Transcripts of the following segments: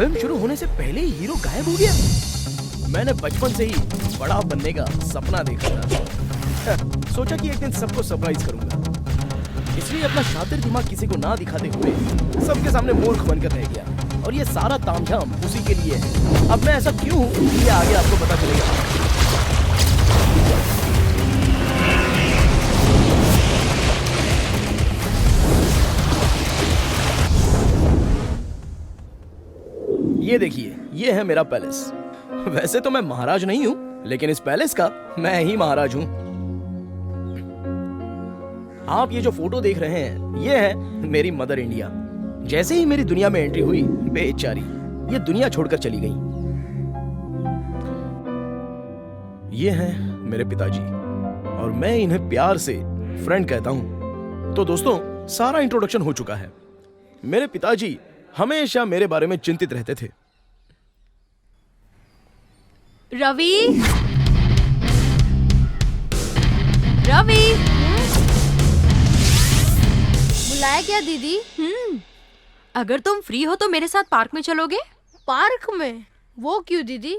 Film शुरू होने से पहले ही हीरो गायब हो गया। मैंने बचपन से ही बड़ा बनने का सपना देखा था। सोचा कि एक दिन सबको सरप्राइज करूंगा, इसलिए अपना शातिर दिमाग किसी को ना दिखाते हुए सबके सामने मूर्ख बनकर रह गया। और ये सारा तामझाम उसी के लिए है। अब मैं ऐसा क्यों हूँ ये आगे आपको पता चलेगा। ये देखिए, ये है मेरा पैलेस। वैसे तो मैं महाराज नहीं हूँ, लेकिन इस पैलेस का मैं ही महाराज हूँ। आप ये जो फोटो देख रहे हैं, ये है मेरी मदर इंडिया। जैसे ही मेरी दुनिया में एंट्री हुई, बेचारी ये दुनिया छोड़कर चली गई। ये हैं मेरे पिताजी, और मैं इन्हें प्यार से फ्रेंड कहता हूँ। तो दोस्तों, सारा इंट्रोडक्शन हो चुका है। मेरे पिताजी हमेशा मेरे बारे में चिंतित रहते थे। रवि, रवि, बुलाया क्या दीदी? अगर तुम फ्री हो तो मेरे साथ पार्क में चलोगे? पार्क में? वो क्यों दीदी?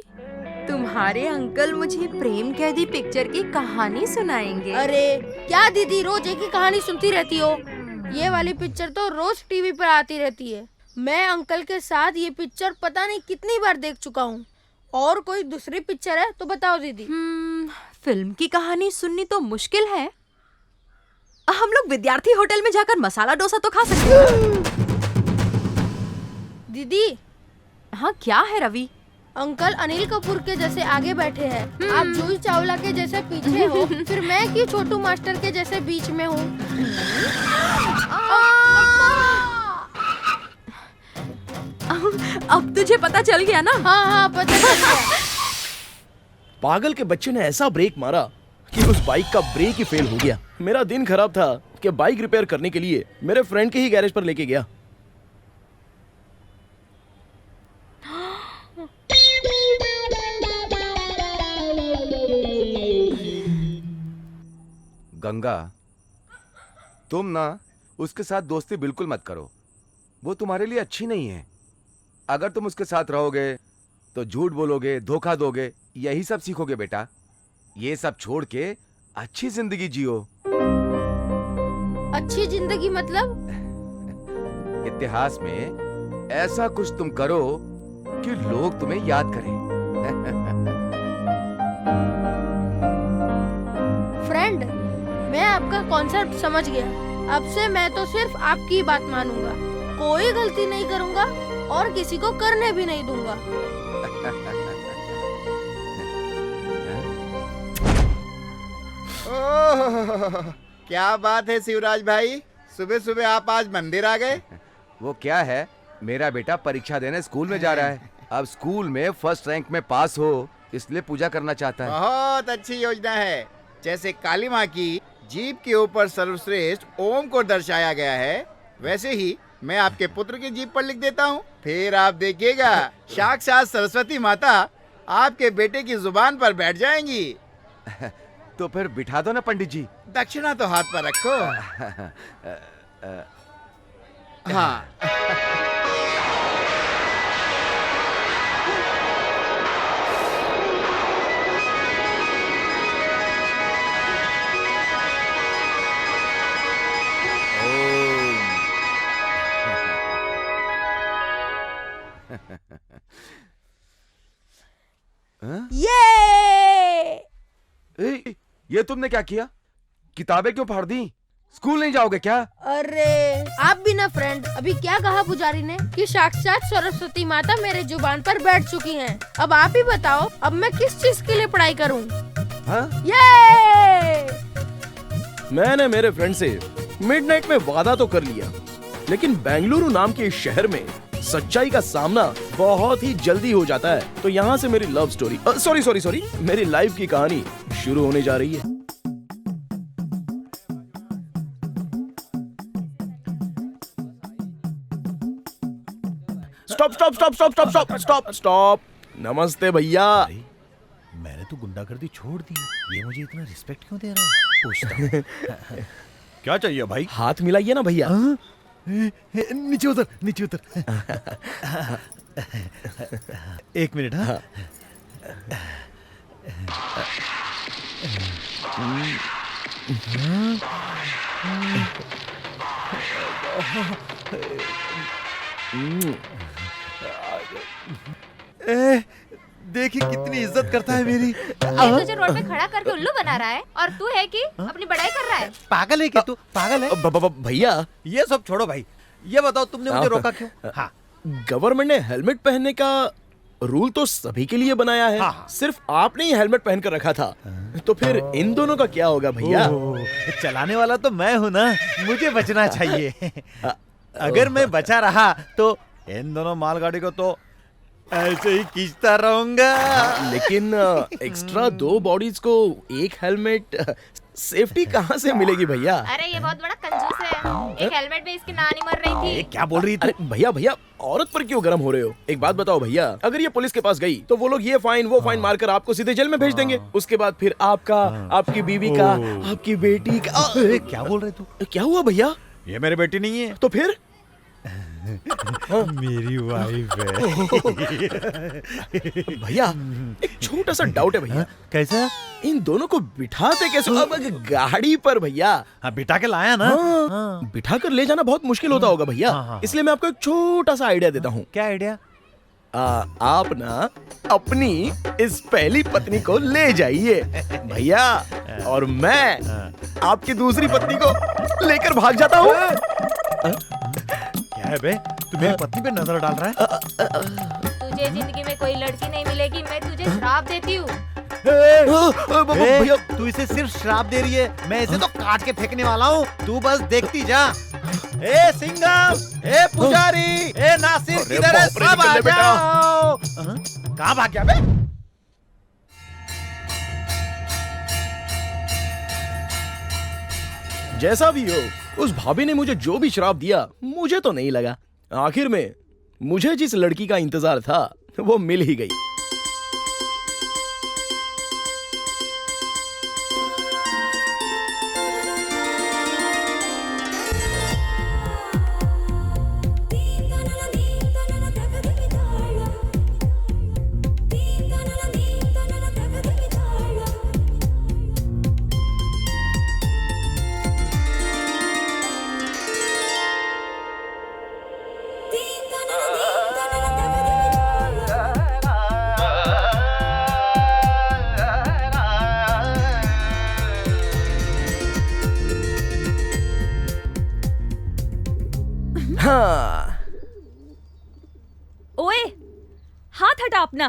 तुम्हारे अंकल मुझे प्रेम कैदी पिक्चर की कहानी सुनाएंगे। अरे क्या दीदी, रोज एक ही कहानी सुनती रहती हो? ये वाली पिक्चर तो रोज टीवी पर आती रहती है। मैं अंकल के साथ ये पिक्चर पता नहीं कितनी बार देख चुका हूँ। और कोई दूसरी पिक्चर है तो बताओ दीदी। फिल्म की कहानी सुननी तो मुश्किल है। हम लोग विद्यार्थी होटल में जाकर मसाला डोसा तो खा सकते हैं। दीदी। हाँ, क्या है रवि? अंकल अनिल कपूर के जैसे आगे बैठे हैं, आप जूही चावला के जैसे पीछे हो, फिर मैं कि छोटू मास्टर के जैसे बीच में हूँ। अब तुझे पता चल गया ना? हाँ, पता चल गया। पागल के बच्चे ने ऐसा ब्रेक मारा कि उस बाइक का ब्रेक ही फेल हो गया। मेरा दिन खराब था कि बाइक रिपेयर करने के लिए मेरे फ्रेंड के ही गैरेज पर लेके गया। गंगा, तुम ना उसके साथ दोस्ती बिल्कुल मत करो। वो तुम्हारे लिए अच्छी नहीं है। अगर तुम उसके साथ रहोगे तो झूठ बोलोगे, धोखा दोगे, यही सब सीखोगे बेटा। ये सब छोड़ के अच्छी जिंदगी जियो। अच्छी जिंदगी मतलब? इतिहास में ऐसा कुछ तुम करो कि लोग तुम्हें याद करें। फ्रेंड, मैं आपका कॉन्सेप्ट समझ गया। अब से मैं तो सिर्फ आपकी बात मानूंगा, कोई गलती नहीं करूंगा और किसी को करने भी नहीं दूंगा। ओह, क्या बात है शिवराज भाई, सुबह सुबह आप आज मंदिर आ गए? वो क्या है, मेरा बेटा परीक्षा देने स्कूल में जा रहा है। अब स्कूल में फर्स्ट रैंक में पास हो, इसलिए पूजा करना चाहता है। बहुत अच्छी योजना है। जैसे काली माँ की जीभ के ऊपर सर्वश्रेष्ठ ओम को दर्शाया गया है, वैसे ही मैं आपके पुत्र की जीभ पर लिख देता हूँ। फिर आप देखिएगा, साक्षात सरस्वती माता आपके बेटे की जुबान पर बैठ जाएंगी। तो फिर बिठा दो ना पंडित जी। दक्षिणा तो हाथ पर रखो। हाँ। ये तुमने क्या किया? किताबें क्यों फाड़ दी? स्कूल नहीं जाओगे क्या? अरे आप भी ना फ्रेंड, अभी क्या कहा पुजारी ने कि साक्षात सरस्वती माता मेरे जुबान पर बैठ चुकी हैं। अब आप ही बताओ, अब मैं किस चीज के लिए पढ़ाई करूं? हाँ? ये मैंने मेरे फ्रेंड से मिडनाइट में वादा तो कर लिया, लेकिन बेंगलुरु नाम के इस शहर में सच्चाई का सामना बहुत ही जल्दी हो जाता है। तो यहाँ से मेरी लव स्टोरी, सॉरी, मेरी लाइफ की कहानी शुरू होने जा रही है। स्टॉप। नमस्ते भैया। मैंने तो गुंडागर्दी छोड़ दी, ये मुझे इतना रिस्पेक्ट क्यों दे रहा है? पूछता हूँ। क्या चाहिए भाई? हाथ मिलाइए ना भैया। नीचे उतर। एक मिनट। हाँ, देखिए कितनी इज्जत करता है मेरी। ये तुझे रोड पे खड़ा करके उल्लू बना रहा है और तू है कि अपनी बड़ाई कर रहा है। पागल है क्या तू? पागल है? भैया, ये सब छोड़ो भाई, ये बताओ तुमने मुझे रोका क्यों? हाँ, गवर्नमेंट ने हेलमेट पहनने का रूल तो सभी के लिए बनाया है। हाँ। सिर्फ आपने ही हेलमेट पहन कर रखा था, तो फिर इन दोनों का क्या होगा भैया? चलाने वाला तो मैं हूँ ना, मुझे बचना चाहिए। अगर मैं बचा रहा तो इन दोनों मालगाड़ी को तो ऐसे ही खींचता रहूंगा। लेकिन एक्स्ट्रा 2 बॉडीज को एक हेलमेट, सेफ्टी कहाँ से मिलेगी भैया? अरे ये बहुत बड़ा कंजूस है। एक हेलमेट में इसकी नानी मर रही थी। क्या बोल रही थी? अरे भैया, औरत पर क्यों गर्म हो रहे हो? एक बात बताओ भैया, अगर ये पुलिस के पास गई तो वो लोग ये फाइन वो फाइन मारकर आपको सीधे जेल में भेज देंगे। उसके बाद फिर आपका, आपकी बीवी का, आपकी बेटी का। क्या बोल रहे तू? क्या हुआ भैया? ये मेरी बेटी नहीं है, तो फिर? मेरी वाइफ है। भैया, एक छोटा सा डाउट है भैया। कैसा? इन दोनों को बिठाते कैसे? अब गाड़ी पर भैया। हाँ, बिठा के लाया ना। हाँ, बिठा कर ले जाना बहुत मुश्किल होता होगा भैया। इसलिए मैं आपको एक छोटा सा आइडिया देता हूँ। क्या आइडिया? आप ना अपनी इस पहली पत्नी को ले जाइए भैया, और मैं आपकी दूसरी पत्नी को लेकर भाग जाता हूँ। क्या है बे? तू मेरी पत्नी पे नजर डाल रहा है? तुझे जिंदगी में कोई लड़की नहीं मिलेगी, मैं तुझे श्राप देती हूँ। भैया, तू इसे सिर्फ श्राप दे रही है, मैं इसे तो काट के फेंकने वाला हूँ। तू बस देखती जा। ए सिंघम, ए पुजारी, ए नासिर, अरे किधर है? बाप रे, सब आ निकल ले बेटा। जाओ। कहाँ भाग गया बे? जैसा भी हो, उस भाभी ने मुझे जो भी श्राप दिया मुझे तो नहीं लगा। आखिर में मुझे जिस लड़की का इंतजार था वो मिल ही गई। हाँ। ओए, हाथ हटा अपना।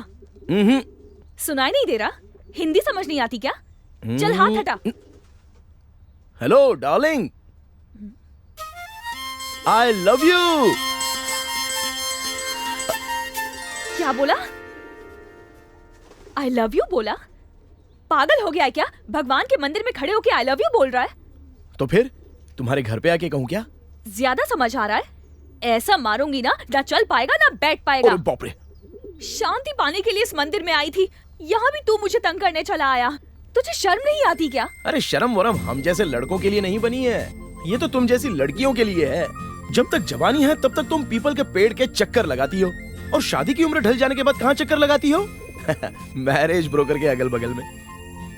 सुनाई नहीं दे रहा? हिंदी समझ नहीं आती क्या? चल हाथ हटा। Hello darling, I love you. क्या बोला? आई लव यू बोला? पागल हो गया है क्या? भगवान के मंदिर में खड़े होके आई लव यू बोल रहा है? तो फिर तुम्हारे घर पे आके कहूँ क्या? ज्यादा समझ आ रहा है? ऐसा मारूंगी ना चल पाएगा ना बैठ पाएगा। अरे बाप रे। शांति पाने के लिए इस मंदिर में आई थी, यहाँ भी तू मुझे तंग करने चला आया। तुझे शर्म नहीं आती क्या? अरे शर्म वरम हम जैसे लड़कों के लिए नहीं बनी है, ये तो तुम जैसी लड़कियों के लिए है। जब तक जवानी है तब तक तुम पीपल के पेड़ के चक्कर लगाती हो, और शादी की उम्र ढल जाने के बाद कहाँ चक्कर लगाती हो? मैरिज ब्रोकर के अगल बगल में।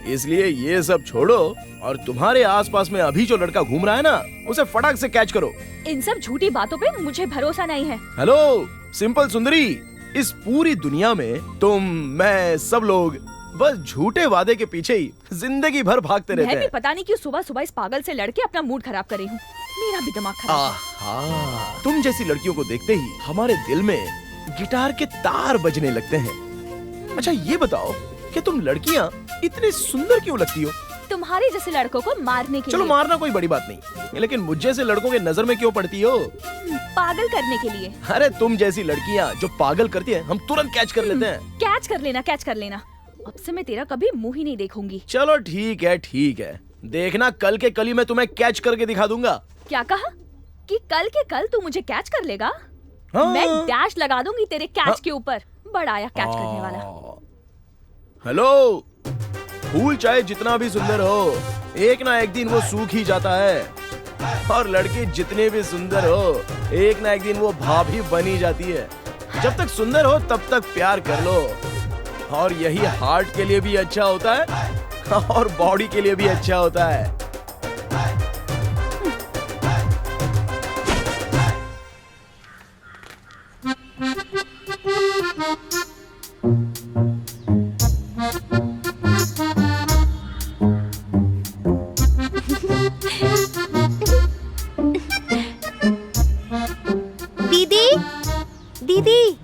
इसलिए ये सब छोड़ो और तुम्हारे आसपास में अभी जो लड़का घूम रहा है ना, उसे फटाक से कैच करो। इन सब झूठी बातों पे मुझे भरोसा नहीं है। हेलो सिंपल सुंदरी, इस पूरी दुनिया में तुम, मैं, सब लोग बस झूठे वादे के पीछे ही जिंदगी भर भागते रहते मैं भी हैं। पता नहीं क्यों सुबह सुबह इस पागल से लड़के अपना मूड खराब कर रही हूँ। मेरा भी दिमाग खराब है। आहा, तुम जैसी लड़कियों को देखते ही हमारे दिल में गिटार के तार बजने लगते हैं। अच्छा ये बताओ कि तुम लड़कियाँ इतनी सुंदर क्यों लगती हो? तुम्हारे जैसे लड़कों को मारने के चलो लिए। मारना कोई बड़ी बात नहीं, लेकिन मुझ जैसे लड़कों के नजर में क्यों पड़ती हो? पागल करने के लिए। अरे तुम जैसी लड़कियाँ जो पागल करती हैं, हम तुरंत कैच कर लेते हैं। कैच कर लेना, कैच कर लेना। अब से मैं तेरा कभी मुंह ही नहीं देखूंगी। चलो ठीक है, देखना कल के कल ही मैं तुम्हें कैच करके दिखा दूंगा। क्या कहा? कि कल के कल तू मुझे कैच कर लेगा? हाँ। मैं डैश लगा दूंगी तेरे कैच हाँ। के ऊपर। बड़ा आया कैच करने वाला। हेलो, फूल चाहे जितना भी सुंदर हो, एक ना एक दिन वो सूख ही जाता है, और लड़की जितने भी सुंदर हो, एक ना एक दिन वो भाभी बनी जाती है। जब तक सुंदर हो तब तक प्यार कर लो, और यही हार्ट के लिए भी अच्छा होता है और बॉडी के लिए भी अच्छा होता है। दीदी, दीदी,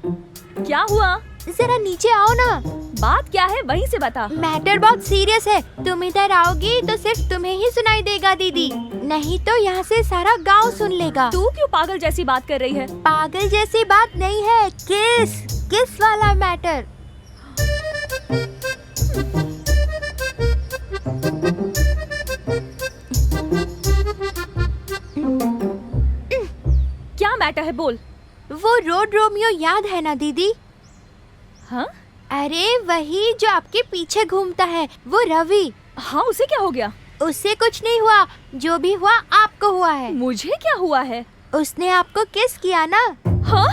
क्या हुआ? जरा नीचे आओ ना। बात क्या है वहीं से बता। मैटर बहुत सीरियस है। तुम इधर आओगी तो सिर्फ तुम्हें ही सुनाई देगा दीदी, नहीं तो यहाँ से सारा गांव सुन लेगा। तू क्यों पागल जैसी बात कर रही है? पागल जैसी बात नहीं है, किस वाला मैटर। क्या मैटर है, बोल। वो रोड रोमियो याद है ना दीदी? हाँ? अरे वही जो आपके पीछे घूमता है, वो रवि। हाँ, उसे क्या हो गया? उससे कुछ नहीं हुआ, जो भी हुआ आपको हुआ है। मुझे क्या हुआ है? उसने आपको किस किया ना। हाँ?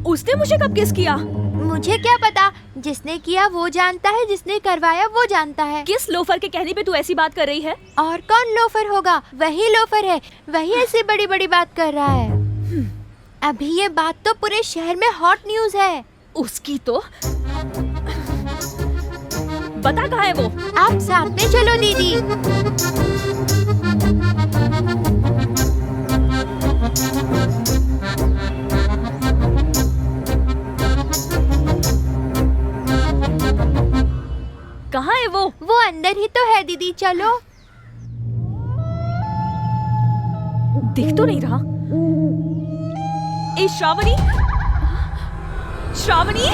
उसने मुझे कब किस किया? मुझे क्या पता, जिसने किया वो जानता है, जिसने करवाया वो जानता है। किस लोफर के कहने पे तू ऐसी बात कर रही है? और कौन लोफर होगा? वही लोफर है, वही ऐसी बड़ी बड़ी बात कर रहा है। अभी ये बात तो पूरे शहर में हॉट न्यूज है। उसकी तो बता कहाँ है वो? आप साथ में चलो दीदी। कहाँ है वो? वो अंदर ही तो है दीदी, चलो। दिख तो नहीं रहा। ए श्रावणी, श्रावणी,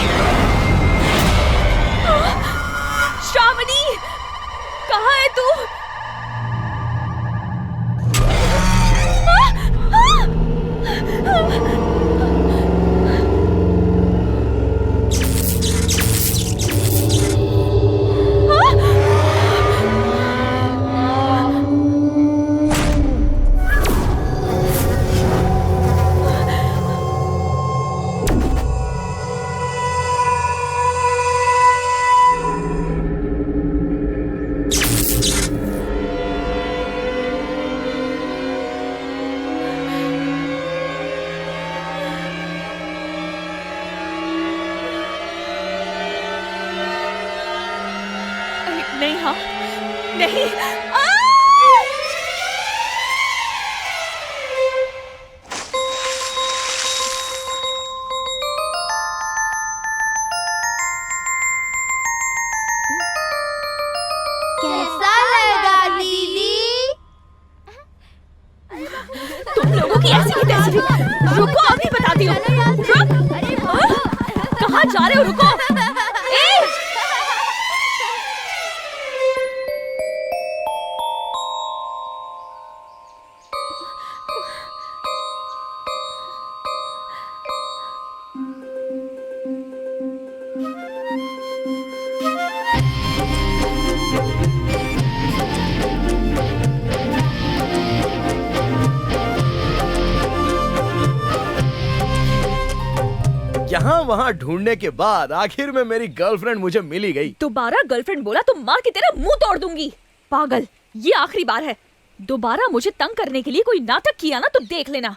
श्रावणी, कहाँ है तू? नहीं, हाँ, नहीं। कैसा लगा दीदी? तुम लोगों की ऐसी की तैसी। रुको, अभी बताती हूँ। रुक। कहाँ जा रहे हो? रुको। ए! यहाँ वहाँ ढूंढने के बाद आखिर में मेरी गर्लफ्रेंड मुझे मिल ही गई। दोबारा गर्लफ्रेंड बोला तो मार के तेरा मुंह तोड़ दूंगी। पागल, ये आखिरी बार है। दोबारा मुझे तंग करने के लिए कोई नाटक किया ना तो देख लेना,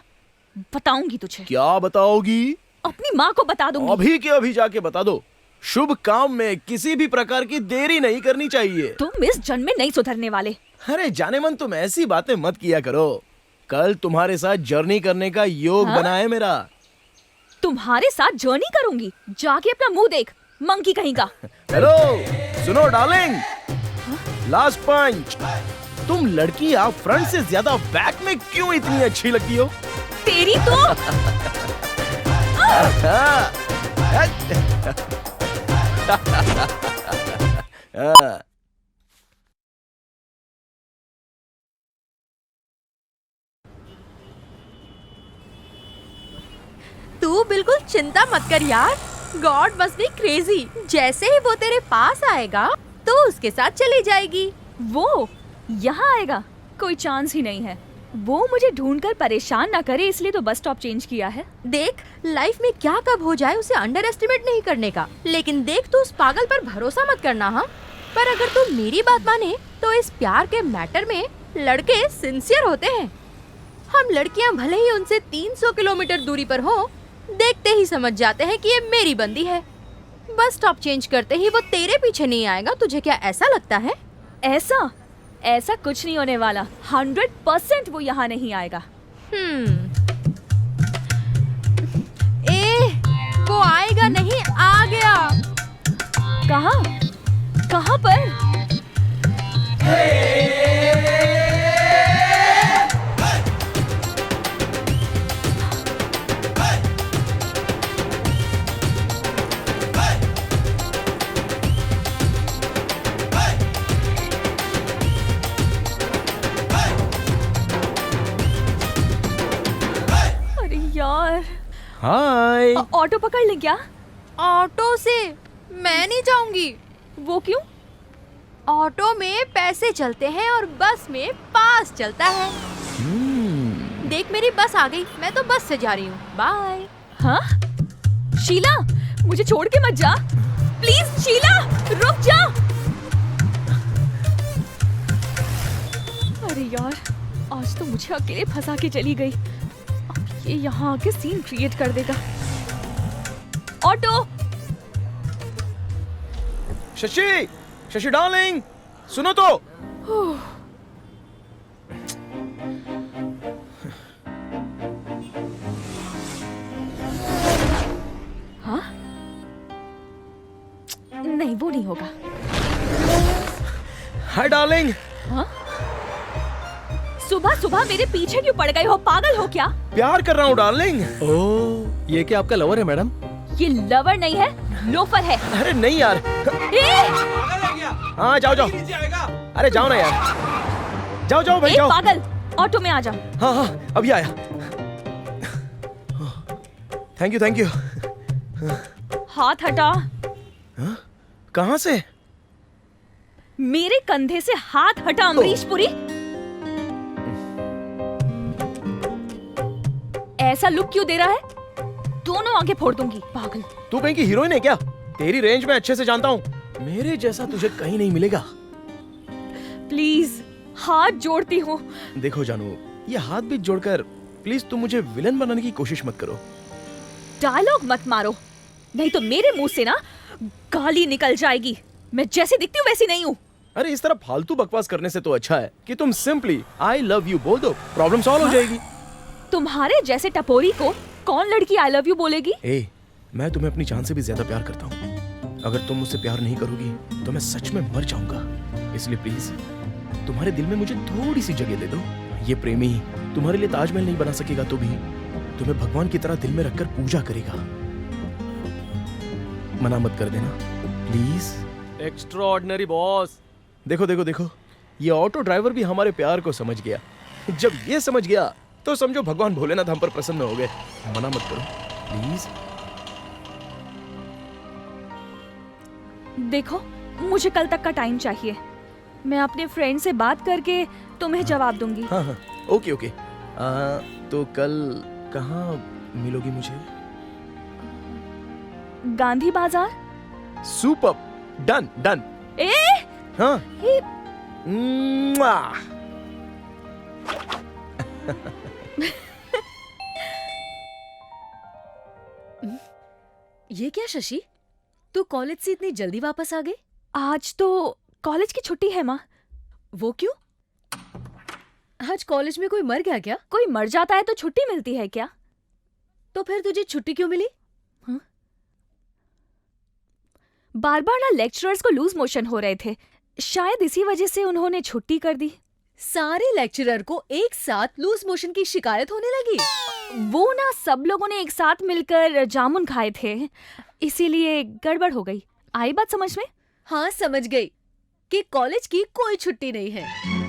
बताऊंगी तुझे। क्या बताओगी? अपनी माँ को बता दूंगी। अभी के अभी जाके बता दो। शुभ काम में किसी भी प्रकार की देरी नहीं करनी चाहिए। तुम इस जन्म में नहीं सुधरने वाले। अरे जाने मन, तुम ऐसी बातें मत किया करो। कल तुम्हारे साथ जर्नी करने का योग बना है मेरा। तुम्हारे साथ जर्नी करूंगी? जाके अपना मुंह देख, मंकी कहीं का। हेलो, सुनो डार्लिंग, लास्ट पंच। तुम लड़की आप फ्रंट से ज्यादा बैक में क्यों इतनी अच्छी लगती हो? तेरी तो तू बिल्कुल चिंता मत कर यार। God must be crazy. जैसे ही वो तेरे पास आएगा तो उसके साथ चली जाएगी। वो यहाँ आएगा? कोई चांस ही नहीं है। वो मुझे ढूंढकर परेशान ना करे इसलिए तो बस स्टॉप चेंज किया है। देख, लाइफ में क्या कब हो जाए उसे अंडर एस्टिमेट नहीं करने का। लेकिन देख, तू उस पागल पर भरोसा मत करना। हाँ, पर अगर तू मेरी बात माने तो इस प्यार के मैटर में लड़के सिंसियर होते हैं। हम लड़कियां भले ही उनसे 300 किलोमीटर दूरी पर हो, देखते ही समझ जाते हैं कि ये मेरी बंदी है। बस स्टॉप चेंज करते ही वो तेरे पीछे नहीं आएगा। तुझे क्या ऐसा लगता है? ऐसा कुछ नहीं होने वाला। 100% वो यहाँ नहीं आएगा। वो आएगा नहीं, आ गया। कहाँ पर? अरे यार, हाय। ऑटो पकड़ लें क्या? ऑटो से मैं नहीं जाऊंगी। वो क्यों? ऑटो में पैसे चलते हैं और बस में पास चलता है। देख, मेरी बस आ गई। मैं तो बस से जा रही हूँ। बाय। हाँ? शीला, मुझे छोड़ के मत जा। प्लीज शीला, रुक जा। अरे यार, आज तो मुझे अकेले फंसा के चली गई। अब ये यहाँ आके सीन क्रिएट कर देगा। ऑटो। शशि डार्लिंग, सुनो तो। हाँ? नहीं, वो नहीं होगा। Hi darling. हाँ? सुबह सुबह मेरे पीछे क्यों पड़ गए हो? पागल हो क्या? प्यार कर रहा हूँ डार्लिंग। ओह, ये क्या आपका लवर है मैडम? ये लवर नहीं है, लोफर है। अरे नहीं यार। हाँ, जाओ। अरे जाओ ना यार। जाओ भाई, जाओ। पागल, ऑटो में आ जा। हाँ, अभी आया। Thank you. हाथ हटा। कहाँ से? मेरे कंधे से हाथ हटा अमरीश पुरी। ऐसा लुक क्यों दे रहा है? दोनों आंखें फोड़ दूंगी। पागल। तू कहीं की हीरोइन है क्या? तेरी रेंज में अच्छे से जानता हूँ। मेरे जैसा तुझे कहीं नहीं मिलेगा। प्लीज, हाथ जोड़ती हूँ। देखो जानू, ये हाथ बीच जोड़कर प्लीज तुम मुझे विलन बनाने की कोशिश मत करो। डायलॉग मत मारो, नहीं तो मेरे मुंह से ना गाली निकल जाएगी। मैं जैसी दिखती हूँ वैसी नहीं हूँ। अरे इस तरह फालतू बकवास करने से तो अच्छा है कि तुम सिंपली आई लव यू बोल दो, प्रॉब्लम सॉल्व हो जाएगी। तुम्हारे जैसे टपोरी को कौन लड़की आई लव यू बोलेगी? मैं तुम्हें अपनी जान से भी ज्यादा प्यार करता हूँ। अगर तुम मुझसे प्यार नहीं करोगी तो मैं सच में मर जाऊंगा। इसलिए प्लीज तुम्हारे दिल में मुझे थोड़ी सी जगह दे दो। ये प्रेमी तुम्हारे लिए ताजमहल नहीं बना सकेगा तो भी तुम्हें भगवान की तरह दिल में रखकर पूजा करेगा। मना मत कर देना प्लीज। Extraordinary boss. देखो, ये ऑटो ड्राइवर भी हमारे प्यार को समझ गया। जब ये समझ गया तो समझो भगवान भोलेनाथ हम पर प्रसन्न हो गए। मना मत करो प्लीज। देखो, मुझे कल तक का टाइम चाहिए। मैं अपने फ्रेंड से बात करके तुम्हें जवाब दूंगी। हाँ, ओके। तो कल कहाँ मिलोगी मुझे? गांधी बाजार। Super, done. हाँ। मुआ। ये क्या शशि, तू कॉलेज से इतनी जल्दी वापस आ गई? आज तो कॉलेज की छुट्टी है माँ। वो क्यों? आज कॉलेज में कोई मर गया क्या? कोई मर जाता है तो छुट्टी मिलती है क्या? तो फिर तुझे छुट्टी क्यों मिली? हाँ? बार बार ना लेक्चरर्स को लूज मोशन हो रहे थे, शायद इसी वजह से उन्होंने छुट्टी कर दी। सारे लेक्चरर को एक साथ लूज मोशन की शिकायत होने लगी। वो ना सब लोगों ने एक साथ मिलकर जामुन खाए थे, इसीलिए गड़बड़ हो गई। आई बात समझ में? हाँ, समझ गई कि कॉलेज की कोई छुट्टी नहीं है।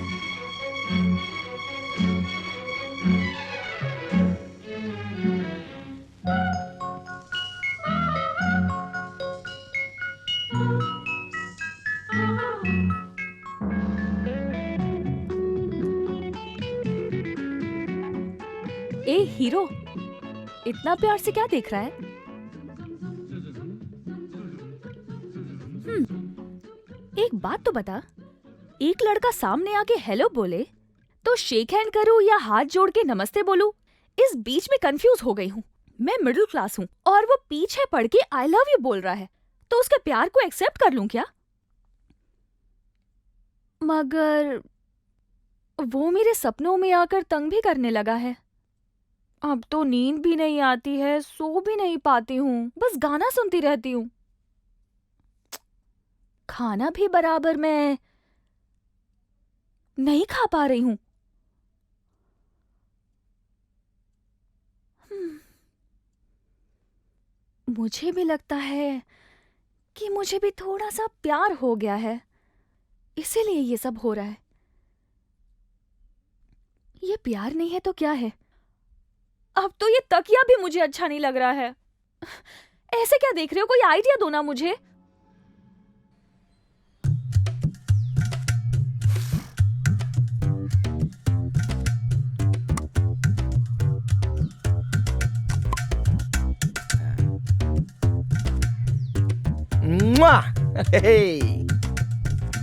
ए हीरो, इतना प्यार से क्या देख रहा है? एक बात तो बता, एक लड़का सामने आके हेलो बोले तो शेक हैंड करूं या हाथ जोड़ के नमस्ते बोलूं? इस बीच में कंफ्यूज हो गई हूँ। मैं मिडिल क्लास हूँ और वो पीछे पड़ के आई लव यू बोल रहा है, तो उसके प्यार को एक्सेप्ट कर लूं क्या? मगर वो मेरे सपनों में आकर तंग भी करने लगा है। अब तो नींद भी नहीं आती है, सो भी नहीं पाती हूँ, बस गाना सुनती रहती हूँ। खाना भी बराबर मैं नहीं खा पा रही हूँ। मुझे भी लगता है कि मुझे भी थोड़ा सा प्यार हो गया है, इसीलिए ये सब हो रहा है। ये प्यार नहीं है तो क्या है? अब तो ये तकिया भी मुझे अच्छा नहीं लग रहा है। ऐसे क्या देख रहे हो? कोई आइडिया दो ना मुझे।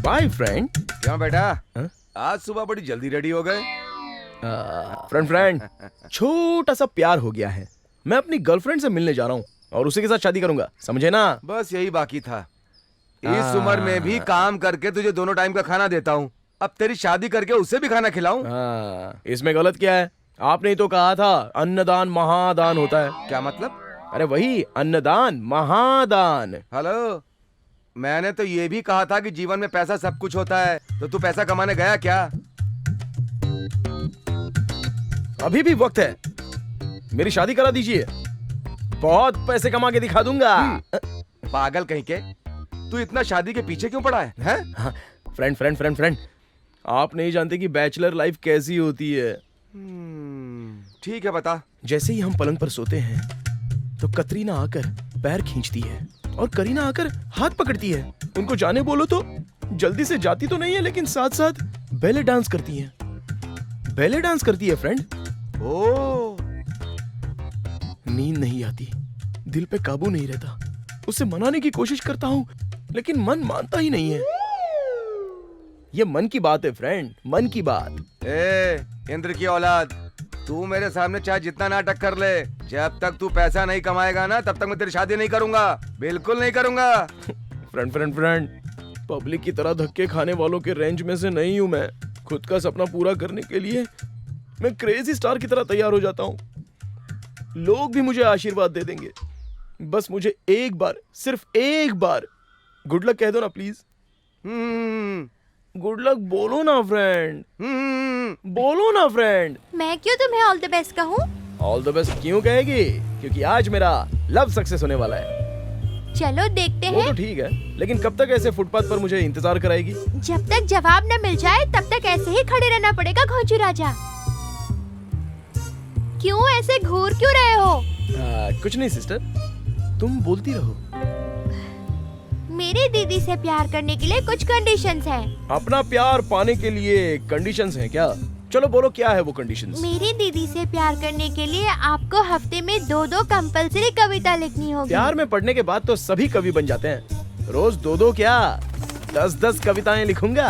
Bye friend. क्यों बेटा? हाँ? आज सुबह बड़ी जल्दी रेडी हो गए? फ्रेंड छोटा सा प्यार हो गया है। मैं अपनी गर्लफ्रेंड से मिलने जा रहा हूँ और उसी के साथ शादी करूंगा, समझे ना? बस यही बाकी था। इस उम्र में भी काम करके तुझे दोनों टाइम का खाना देता हूँ, अब तेरी शादी करके उसे भी खाना खिलाऊं? इसमें गलत क्या है? आपने ही तो कहा था अन्नदान महादान होता है। क्या मतलब? अरे वही अन्नदान महादान। हेलो, मैंने तो ये भी कहा था कि जीवन में पैसा सब कुछ होता है, तो तू पैसा कमाने गया क्या? अभी भी वक्त है, मेरी शादी करा दीजिए, बहुत पैसे कमा के दिखा दूंगा। पागल कहीं के, तू इतना शादी के पीछे क्यों पड़ा है? हैं? फ्रेंड आप नहीं जानते कि बैचलर लाइफ कैसी होती है। ठीक है, बता। जैसे ही हम पलंग पर सोते हैं तो कतरीना आकर पैर खींचती है और करीना आकर हाथ पकड़ती है। उनको जाने बोलो तो जल्दी से जाती तो नहीं है, लेकिन साथ साथ बैले डांस करती है। बैले डांस करती है फ्रेंड। ओ, नींद नहीं आती, दिल पे काबू नहीं रहता। उसे मनाने की कोशिश करता हूँ लेकिन मन मानता ही नहीं है। ये मन की बात है फ्रेंड, मन की बात। इंद्र की औलाद, तू मेरे सामने चाहे जितना नाटक कर ले, जब तक तू पैसा नहीं कमाएगा ना, तब तक मैं तेरी शादी नहीं करूंगा, बिल्कुल नहीं करूंगा। फ्रेंड पब्लिक की तरह धक्के खाने वालों के रेंज में से नहीं हूं मैं। खुद का सपना पूरा करने के लिए मैं क्रेजी स्टार की तरह तैयार हो जाता हूं। लोग भी मुझे आशीर्वाद दे देंगे। बस मुझे एक बार, सिर्फ एक बार गुड लक कह दो ना प्लीज। गुड लक बोलो ना फ्रेंड, बोलो ना फ्रेंड। मैं क्यों तुम्हें ऑल द बेस्ट कहूँ? ऑल द बेस्ट क्यों कहेगी? क्योंकि आज मेरा लव सक्सेस होने वाला है। चलो देखते वो हैं। तो ठीक है, लेकिन कब तक ऐसे फुटपाथ पर मुझे इंतजार कराएगी? जब तक जवाब न मिल जाए तब तक ऐसे ही खड़े रहना पड़ेगा घोंचू राजा। क्यों ऐसे घूर क्यों रहे हो? कुछ नहीं सिस्टर, तुम बोलती रहो। मेरी दीदी से प्यार करने के लिए कुछ कंडीशंस हैं। अपना प्यार पाने के लिए कंडीशंस हैं क्या? चलो बोलो क्या है वो कंडीशंस? मेरी दीदी से प्यार करने के लिए आपको हफ्ते में 2 कंपल्सरी कविता लिखनी होगी। प्यार में पढ़ने के बाद तो सभी कवि बन जाते हैं। रोज 2 क्या 10 कविताएं लिखूंगा।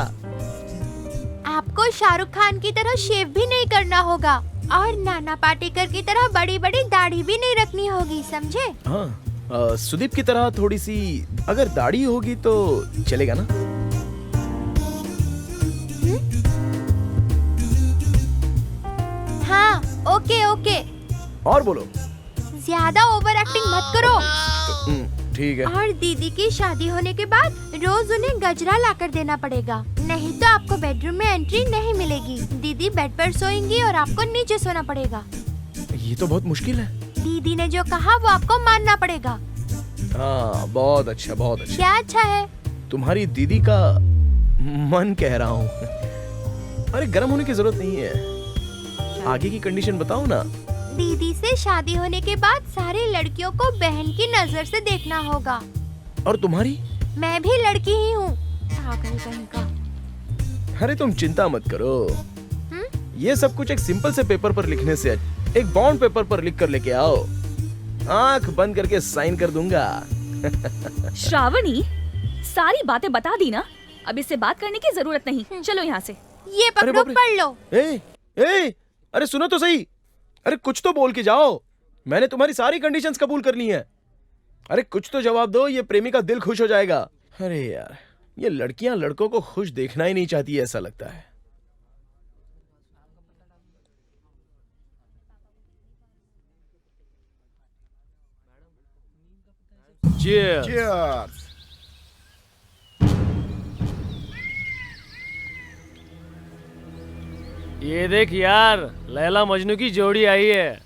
आपको शाहरुख खान की तरह शेव भी नहीं करना होगा और नाना पाटेकर की तरह बड़ी बड़ी दाढ़ी भी नहीं रखनी होगी, समझे? हाँ, सुदीप की तरह थोड़ी सी अगर दाढ़ी होगी तो चलेगा ना? हाँ, ओके। और बोलो। ज्यादा ओवर एक्टिंग मत करो। ठीक है। और दीदी की शादी होने के बाद रोज उन्हें गजरा लाकर देना पड़ेगा, नहीं तो आपको बेडरूम में एंट्री नहीं मिलेगी। दीदी बेड पर सोएंगी और आपको नीचे सोना पड़ेगा। ये तो बहुत मुश्किल है। दीदी ने जो कहा वो आपको मानना पड़ेगा। हाँ, बहुत अच्छा, बहुत अच्छा। क्या अच्छा है? तुम्हारी दीदी का मन कह रहा हूँ। अरे गर्म होने की जरूरत नहीं है, आगे की कंडीशन बताओ ना। दीदी से शादी होने के बाद सारी लड़कियों को बहन की नजर से देखना होगा। और तुम्हारी? मैं भी लड़की ही हूँ। पागल कहीं का। अरे तुम चिंता मत करो, ये सब कुछ एक सिंपल से पेपर पर लिखने से एक बॉन्ड पेपर पर लिख कर लेके आओ, आंख बंद करके साइन कर दूंगा। श्रावणी, सारी बातें बता दी ना, अब इससे बात करने की जरूरत नहीं, चलो यहाँ से। ये पकड़ो, बाप रे। पढ़ लो। ए, अरे सुनो तो सही, अरे कुछ तो बोल के जाओ। मैंने तुम्हारी सारी कंडीशंस कबूल कर ली हैं। अरे कुछ तो जवाब दो, ये प्रेमी का दिल खुश हो जाएगा। अरे यार, ये लड़कियां लड़कों को खुश देखना ही नहीं चाहती है, ऐसा लगता है। Cheers. Cheers. ये देख यार, लैला मजनू की जोड़ी आई है।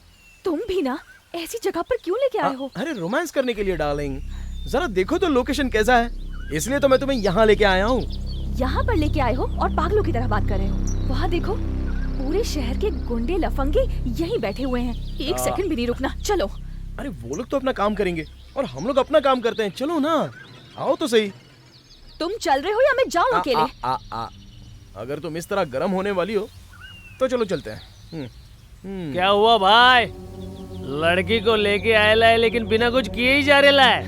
तुम भी ना ऐसी जगह पर क्यों लेके आए हो? अरे रोमांस करने के लिए डार्लिंग, जरा देखो तो लोकेशन कैसा है, इसलिए तो मैं तुम्हें यहाँ लेके आया हूँ। यहाँ पर लेके आए हो और पागलों की तरह बात कर रहे हो। वहाँ देखो, पूरे शहर के गुंडे लफंगे यहीं बैठे हुए हैं, एक सेकंड भी नहीं रुकना, चलो। अरे वो लोग तो अपना काम करेंगे और हम लोग अपना काम करते हैं, चलो ना, आओ तो सही। तुम चल रहे हो या मैं जाऊँ अकेले? अगर तुम इस तरह गर्म होने वाली हो तो चलो चलते हैं। क्या हुआ भाई, लड़की को लेके आया है लेकिन बिना कुछ किए ही जा रहा है।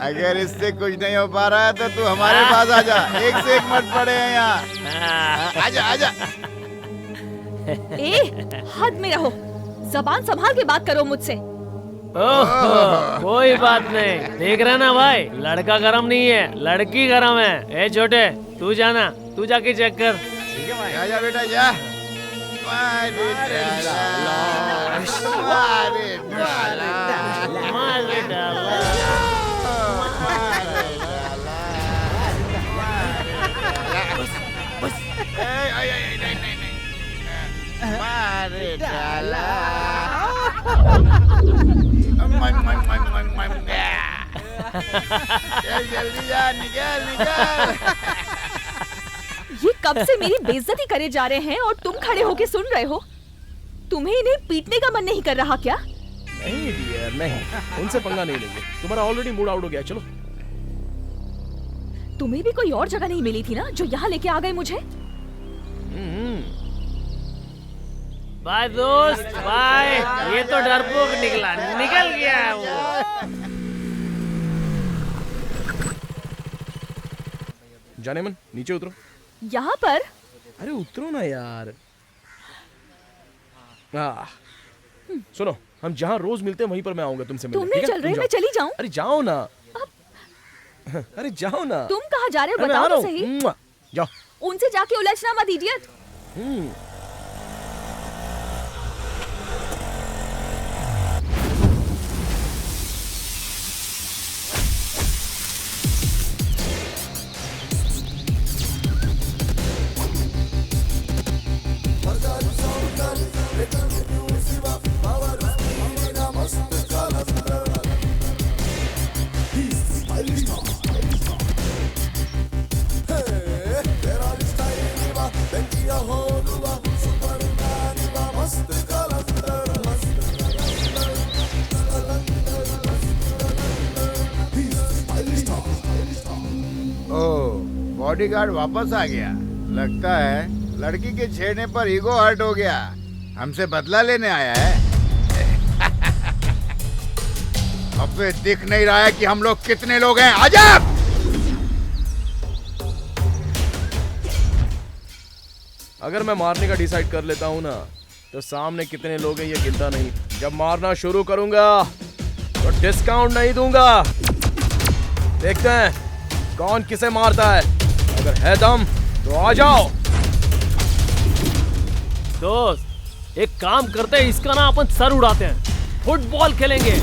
अगर इससे कुछ नहीं हो पा रहा है तो तू हमारे पास आ जा, एक से एक मत पड़े हैं यहाँ। आजा आजा। ए, हद में रहो, जबान संभाल के बात करो मुझसे। ओह, कोई बात नहीं, देख रहे ना भाई, लड़का गरम नहीं है, लड़की गरम है। ए छोटे, तू जाना, तू जाके चेक कर। ठीक है भाई, आजा बेटा जा। मारे डाला, मारे डाला, मार डाला। मारे डाला। चल जल्दी जा, निकल निकल। ये कब से मेरी बेइज्जती करे जा रहे हैं और तुम खड़े होके सुन रहे हो? तुम्हें इन्हें पीटने का मन नहीं कर रहा क्या? नहीं डियर, नहीं, उनसे पंगा नहीं लेंगे, तुम्हारा ऑलरेडी मूड आउट हो गया, चलो। तुम्हें भी कोई और जगह नहीं मिली थी ना जो यहाँ लेके आ गए मुझे? बाय दोस्त, बाय। ये तो डरपोक निकला, निकल गया है वो। जाने मन, नीचे उतरो। यहाँ पर? अरे उतरो ना यार। सुनो, हम जहाँ रोज मिलते हैं वहीं पर मैं आऊंगा तुमसे मिलने। तुम नहीं ठीक है? चल रहे, तुम मैं जाओ। चली जाऊं? अरे जाओ ना। अरे जाओ ना। तुम कहाँ जा रहे हो अरे मैं आ बताओ रहा तो हूँ। सही। जाओ। उनसे जाके उलझना मत, इडियट। बॉडीगार्ड वापस आ गया। लगता है लड़की के छेड़ने पर ईगो हर्ट हो गया, हमसे बदला लेने आया है। अबे दिख नहीं रहा है कि हम लोग कितने लोग हैं? आजा। अगर मैं मारने का डिसाइड कर लेता हूँ ना, तो सामने कितने लोग हैं ये गिनता नहीं, जब मारना शुरू करूंगा तो डिस्काउंट नहीं दूंगा। देखते हैं कौन किसे मारता है, अगर है दम तो आ जाओ। दोस्त, एक काम करते हैं, इसका ना अपन सर उड़ाते हैं, फुटबॉल खेलेंगे।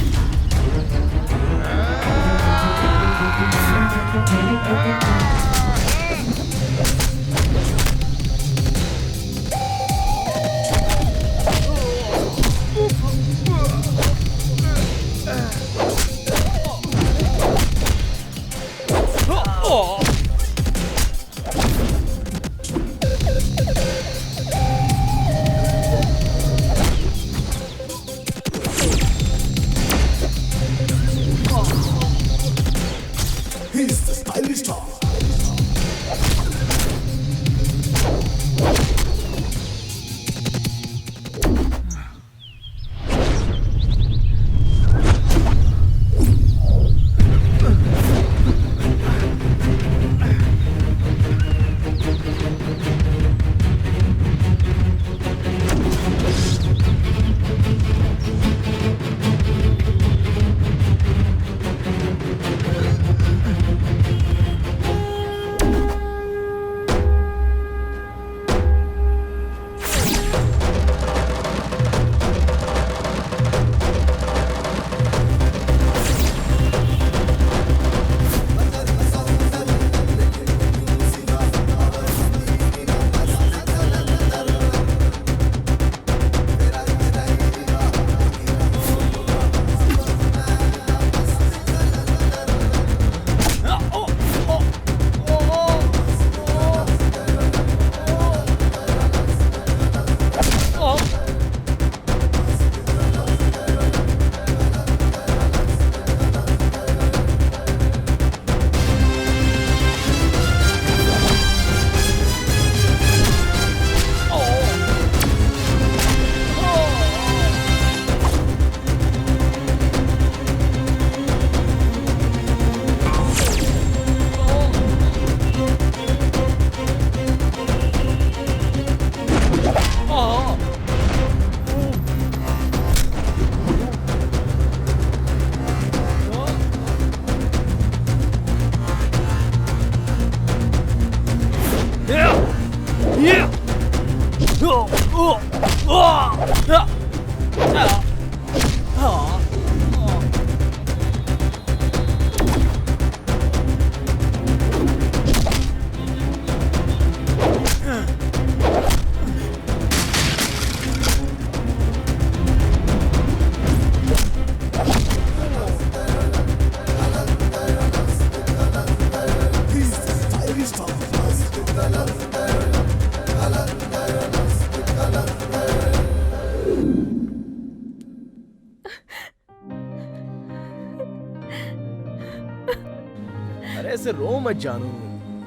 अरे ऐसे रो मत जानू,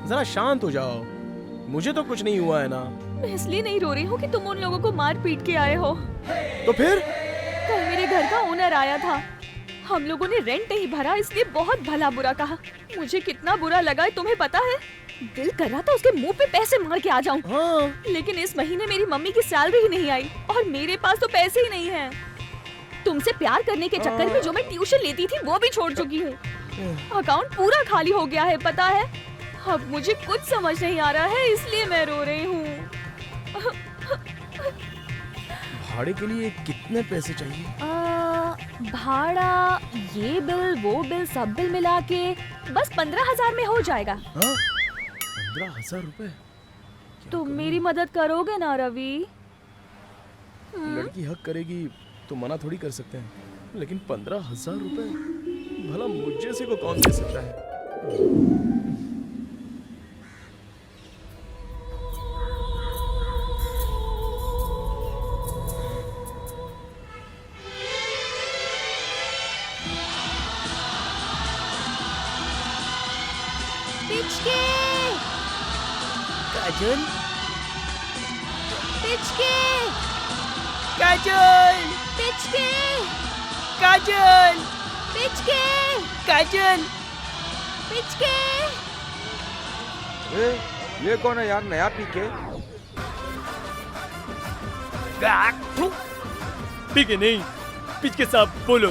जरा शांत हो जाओ। मुझे तो कुछ नहीं हुआ है ना। मैं इसलिए नहीं रो रही हूँ कि तुम उन लोगों को मार पीट के आए हो। तो फिर? कल मेरे घर का ओनर आया था, हम लोगों ने रेंट नहीं भरा इसलिए बहुत भला बुरा कहा। मुझे कितना बुरा लगा है तुम्हें पता है? दिल कर रहा था उसके मुंह पे पैसे मार के आ जाऊं। हाँ। लेकिन इस महीने मेरी मम्मी की सैलरी ही नहीं आई और मेरे पास तो पैसे ही नहीं हैं। तुमसे प्यार करने के चक्कर में जो मैं ट्यूशन लेती थी वो भी छोड़ चुकी हूँ। अकाउंट पूरा खाली हो गया है पता है। अब मुझे कुछ समझ नहीं आ रहा है इसलिए मैं रो रही हूँ। भाड़े के लिए कितने पैसे चाहिए? भाड़ा, ये बिल वो बिल सब बिल मिला के बस 15,000 में हो जाएगा। 15,000 रुपए? तुम मेरी मदद करोगे ना रवि? लड़की हक करेगी तो मना थोड़ी कर सकते हैं, लेकिन 15,000 रुपए भला मुझ जैसे को कौन दे सकता है? पिचके, काजल, पिचके, काजल, पिचके, काजल, पिचके, काजल। पिचके। ये कौन है यार, नया पीके? पीके नहीं, पिचके साहब बोलो।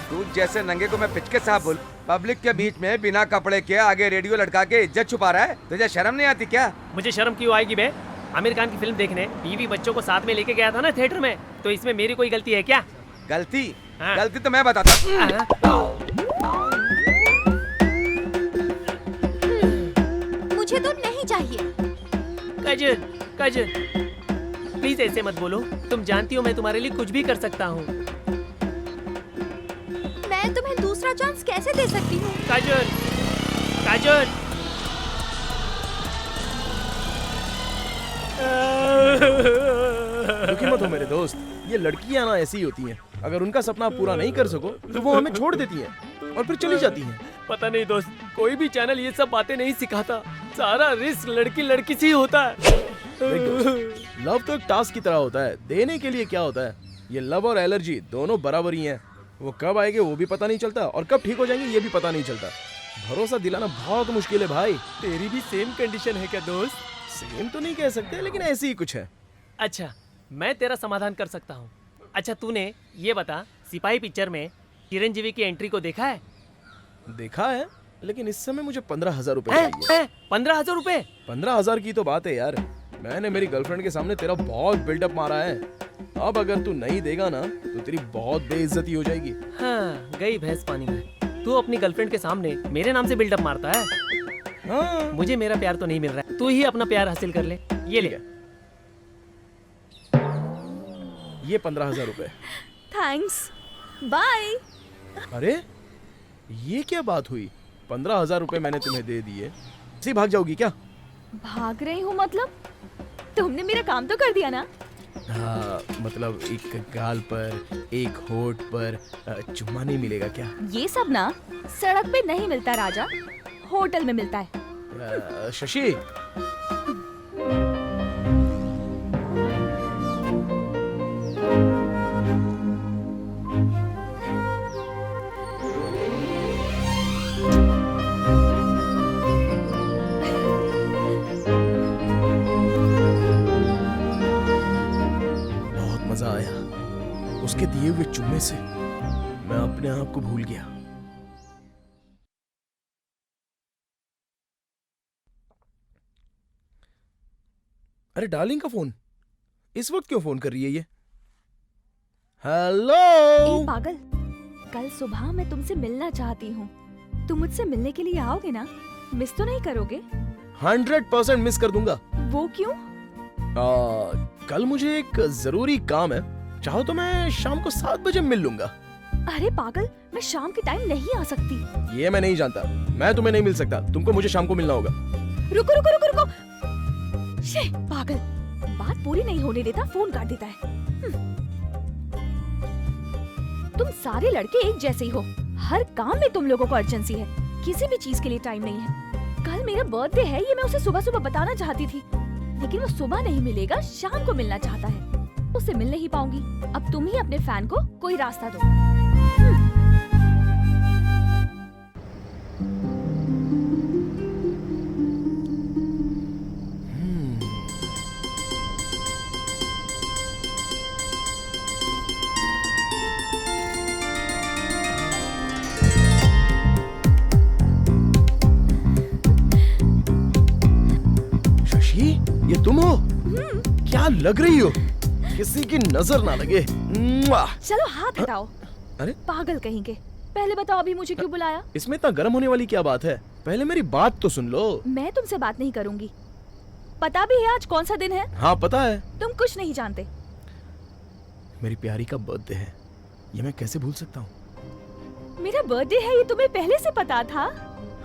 तू जैसे नंगे को मैं पिचके साहब बोल? पब्लिक के बीच में बिना कपड़े के आगे रेडियो लटका के इज्जत छुपा रहा है? तुझे शर्म नहीं आती क्या? मुझे शर्म क्यों आएगी बे? आमिर खान की फिल्म देखने बीवी बच्चों को साथ में लेके गया था ना थिएटर में, तो इसमें मेरी कोई गलती है क्या? गलती? हाँ। गलती तो मैं बताता हूँ। मुझे तो नहीं चाहिए। काजल, काजल, प्लीज ऐसे मत बोलो। तुम जानती हो मैं तुम्हारे लिए कुछ भी कर सकता हूँ। मैं तुम्हें दूसरा चांस कैसे दे सकती हूँ? काजल, काजल। दुखी मत हो मेरे दोस्त, ये लड़कियां ना ऐसी ही होती हैं। अगर उनका सपना पूरा नहीं कर सको तो वो हमें छोड़ देती हैं और फिर चली जाती हैं। पता नहीं दोस्त, कोई भी चैनल ये सब बातें नहीं सिखाता। सारा रिस्क लड़की लड़की से ही होता है। देख दोस्त, लव तो एक टास्क की तरह होता है, देने के लिए क्या होता है। ये लव और एलर्जी दोनों बराबर ही हैं। वो कब आएंगे वो भी पता नहीं चलता और कब ठीक हो जाएंगे ये भी पता नहीं चलता। भरोसा दिलाना बहुत मुश्किल है भाई। तेरी भी सेम कंडीशन है क्या दोस्त? सेम तो नहीं कह सकते, लेकिन ऐसी ही कुछ है। अच्छा, मैं तेरा समाधान कर सकता हूँ। अच्छा तूने ये बता, सिपाही पिक्चर में चिरंजीवी की एंट्री को देखा है? देखा है, लेकिन इस समय मुझे 15,000 रुपए चाहिए। 15,000 रुपए? 15,000 की तो बात है यार। मैंने मेरी गर्लफ्रेंड के सामने तेरा बहुत बिल्डअप मारा है। अब अगर तू नहीं देगा ना तो तेरी बहुत बेइज्जती हो जाएगी। हाँ, गई भैंस पानी में। तू अपनी गर्लफ्रेंड के सामने मेरे नाम से बिल्डअप मारता है। हाँ। मुझे मेरा प्यार तो नहीं मिल रहा है, तू ही अपना प्यार हासिल कर ले। ये ले। ये 15,000 रुपए। Thanks, bye. अरे ये क्या बात हुई? 15,000 रुपए मैंने तुम्हें दे दिए, ऐसे भाग जाओगी क्या? भाग रही हूँ मतलब? तुमने मेरा काम तो कर दिया ना। हाँ, मतलब एक गाल पर, एक होठ पर चुम्मा नहीं मिलेगा क्या? ये सब ना सड़क पे नहीं मिलता राजा, होटल में मिलता है। शशि, बहुत मजा आया। उसके दिए हुए चुम्मे से मैं अपने आप को भूल गया। अरे डार्लिंग का फोन, इस वक्त क्यों फोन कर रही है ये? हेलो। ए पागल, कल सुबह मैं तुमसे मिलना चाहती हूँ। तुम मुझसे मिलने के लिए आओगे ना? मिस तो नहीं करोगे? 100% मिस कर दूंगा। वो क्यों? कल मुझे एक जरूरी काम है, चाहो तो मैं शाम को 7 बजे मिल लूंगा। अरे पागल, मैं शाम के टाइम नहीं आ सकती। ये मैं नहीं जानता, मैं तुम्हें नहीं मिल सकता। तुमको मुझे शाम को मिलना होगा। रुको रुको रुको रुको। शे, पागल, बात पूरी नहीं होने देता, फोन काट देता है। तुम सारे लड़के एक जैसे ही हो, हर काम में तुम लोगों को अर्जेंसी है। किसी भी चीज के लिए टाइम नहीं है। कल मेरा बर्थडे है, ये मैं उसे सुबह सुबह बताना चाहती थी, लेकिन वो सुबह नहीं मिलेगा, शाम को मिलना चाहता है। उससे मिल नहीं पाऊंगी। अब तुम ही अपने फैन को कोई रास्ता दो। शशि, ये तुम हो? क्या लग रही हो? किसी की नजर ना लगे। मुआ। चलो हाथ हटाओ। अरे पागल कहीं के। पहले बताओ अभी मुझे क्यों बुलाया? इसमें इतना गर्म होने वाली क्या बात है? पहले मेरी बात तो सुन लो। मैं तुमसे बात नहीं करूंगी। पता भी है आज कौन सा दिन है? हाँ पता है। तुम कुछ नहीं जानते। मेरी प्यारी का बर्थडे है, ये मैं कैसे भूल सकता हूँ? मेरा बर्थडे है, ये तुम्हें पहले से पता था?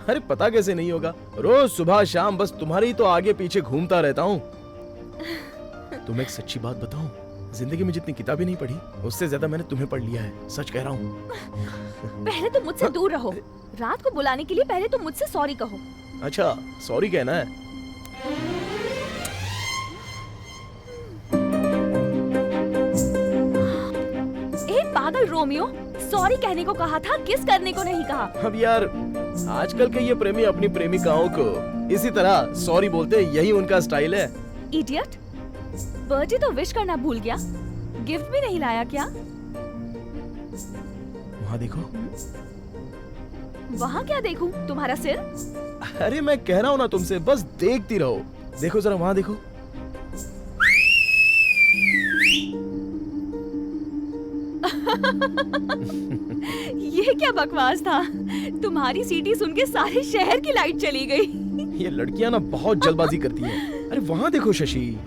अरे पता कैसे नहीं होगा? रोज सुबह शाम बस तुम्हारी तो आगे पीछे घूमता रहता हूँ। तुम्हें एक सच्ची बात बताऊं, जिंदगी में जितनी किताबें नहीं पढ़ी उससे ज्यादा मैंने तुम्हें पढ़ लिया है। सच कह रहा हूँ। पहले तुम मुझसे दूर रहो। रात को बुलाने के लिए पहले तुम मुझसे सॉरी कहो। अच्छा सॉरी कहना है? ए पागल रोमियो, सॉरी कहने को कहा था, किस करने को नहीं कहा। अब यार आजकल के ये प्रेमी अपनी प्रेमिकाओं को इसी तरह सॉरी बोलते हैं, यही उनका स्टाइल है। इडियट, बर्थडे तो विश करना भूल गया, गिफ्ट भी नहीं लाया क्या? वहाँ देखो। वहाँ क्या देखूं? तुम्हारा सिर? अरे मैं कह रहा हूँ ना तुमसे, बस देखती रहो। देखो जरा वहाँ देखो। ये क्या बकवास था? तुम्हारी सीटी सुन के सारे शहर की लाइट चली गई। ये लड़कियां ना बहुत जल्दबाजी करती हैं। अरे वहाँ देखो शशि।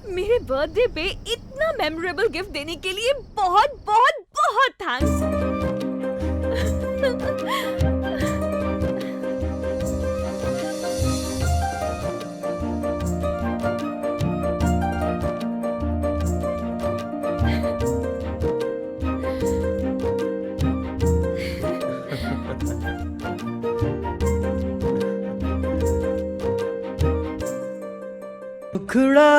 मेरे बर्थडे पे इतना मेमोरेबल गिफ्ट देने के लिए बहुत बहुत बहुत थैंक्स। मुखड़ा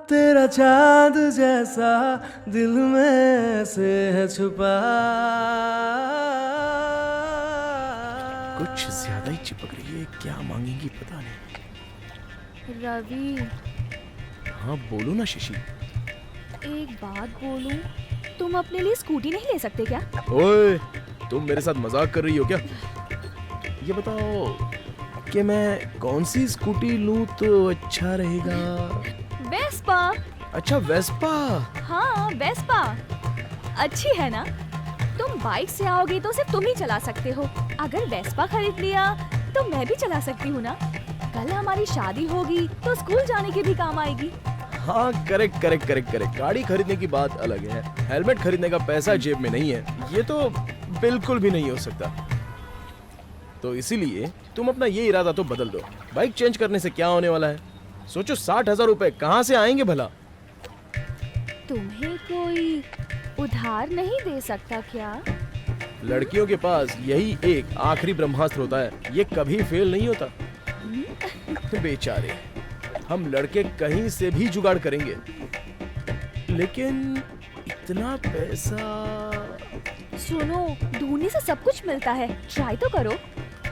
तेरा चांद जैसा दिल में से है छुपा। कुछ ज्यादा ही चिपक रही है, क्या मांगेंगी पता नहीं। रवि, हाँ बोलो ना शशि। एक बात बोलूं, तुम अपने लिए स्कूटी नहीं ले सकते क्या? ओए, तुम मेरे साथ मजाक कर रही हो क्या? ये बताओ कि मैं कौन सी स्कूटी लूं तो अच्छा रहेगा? वेस्पा। अच्छा वेस्पा। हाँ वेस्पा अच्छी है ना? तुम बाइक से आओगी तो सिर्फ तुम ही चला सकते हो। अगर वेस्पा खरीद लिया तो मैं भी चला सकती हूँ ना। कल हमारी शादी होगी तो स्कूल जाने के भी काम आएगी। हाँ करेक्ट करेक्ट करेक्ट करेक्ट। गाड़ी खरीदने की बात अलग है, हेलमेट खरीदने का पैसा जेब में नहीं है, ये तो बिल्कुल भी नहीं हो सकता। तो इसीलिए तुम अपना ये इरादा तो बदल दो। बाइक चेंज करने से क्या होने वाला है? सोचो 60,000 रुपए कहाँ से आएंगे भला? तुम्हें कोई उधार नहीं दे सकता क्या? लड़कियों के पास यही एक आखिरी ब्रह्मास्त्र होता है, ये कभी फेल नहीं होता। बेचारे, हम लड़के कहीं से भी जुगाड़ करेंगे, लेकिन इतना पैसा। सुनो, ढूंढने से सब कुछ मिलता है, ट्राई तो करो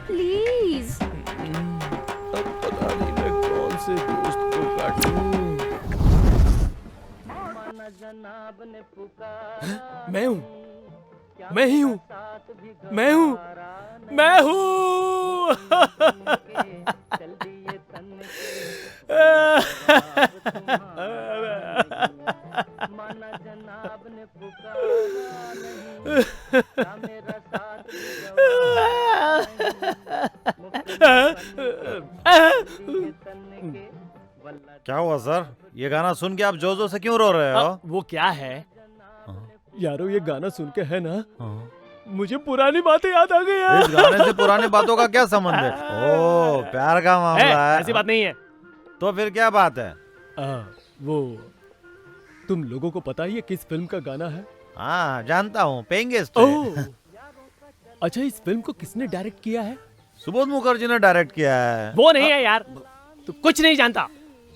प्लीज। अब पता नहीं मैं कौन से दोस्त को काटूं। मैं हूँ, मैं ही हूँ, मैं हूँ, मैं हूँ। क्या हुआ सर? ये गाना सुन के आप जोर से क्यों रो रहे हो? वो क्या है यारो, ये गाना सुन के है ना, मुझे पुरानी बातें याद आ गई इस गाने से पुरानी बातों का क्या संबंध है? ओ, प्यार का मामला है। ऐसी बात नहीं है। तो फिर क्या बात है? वो तुम लोगों को पता ही है किस फिल्म का गाना है? हाँ जानता हूँ, पेंगे। अच्छा, इस फिल्म को किसने डायरेक्ट किया है? सुबोध मुखर्जी ने डायरेक्ट किया है। वो नहीं है यार, तू कुछ नहीं जानता।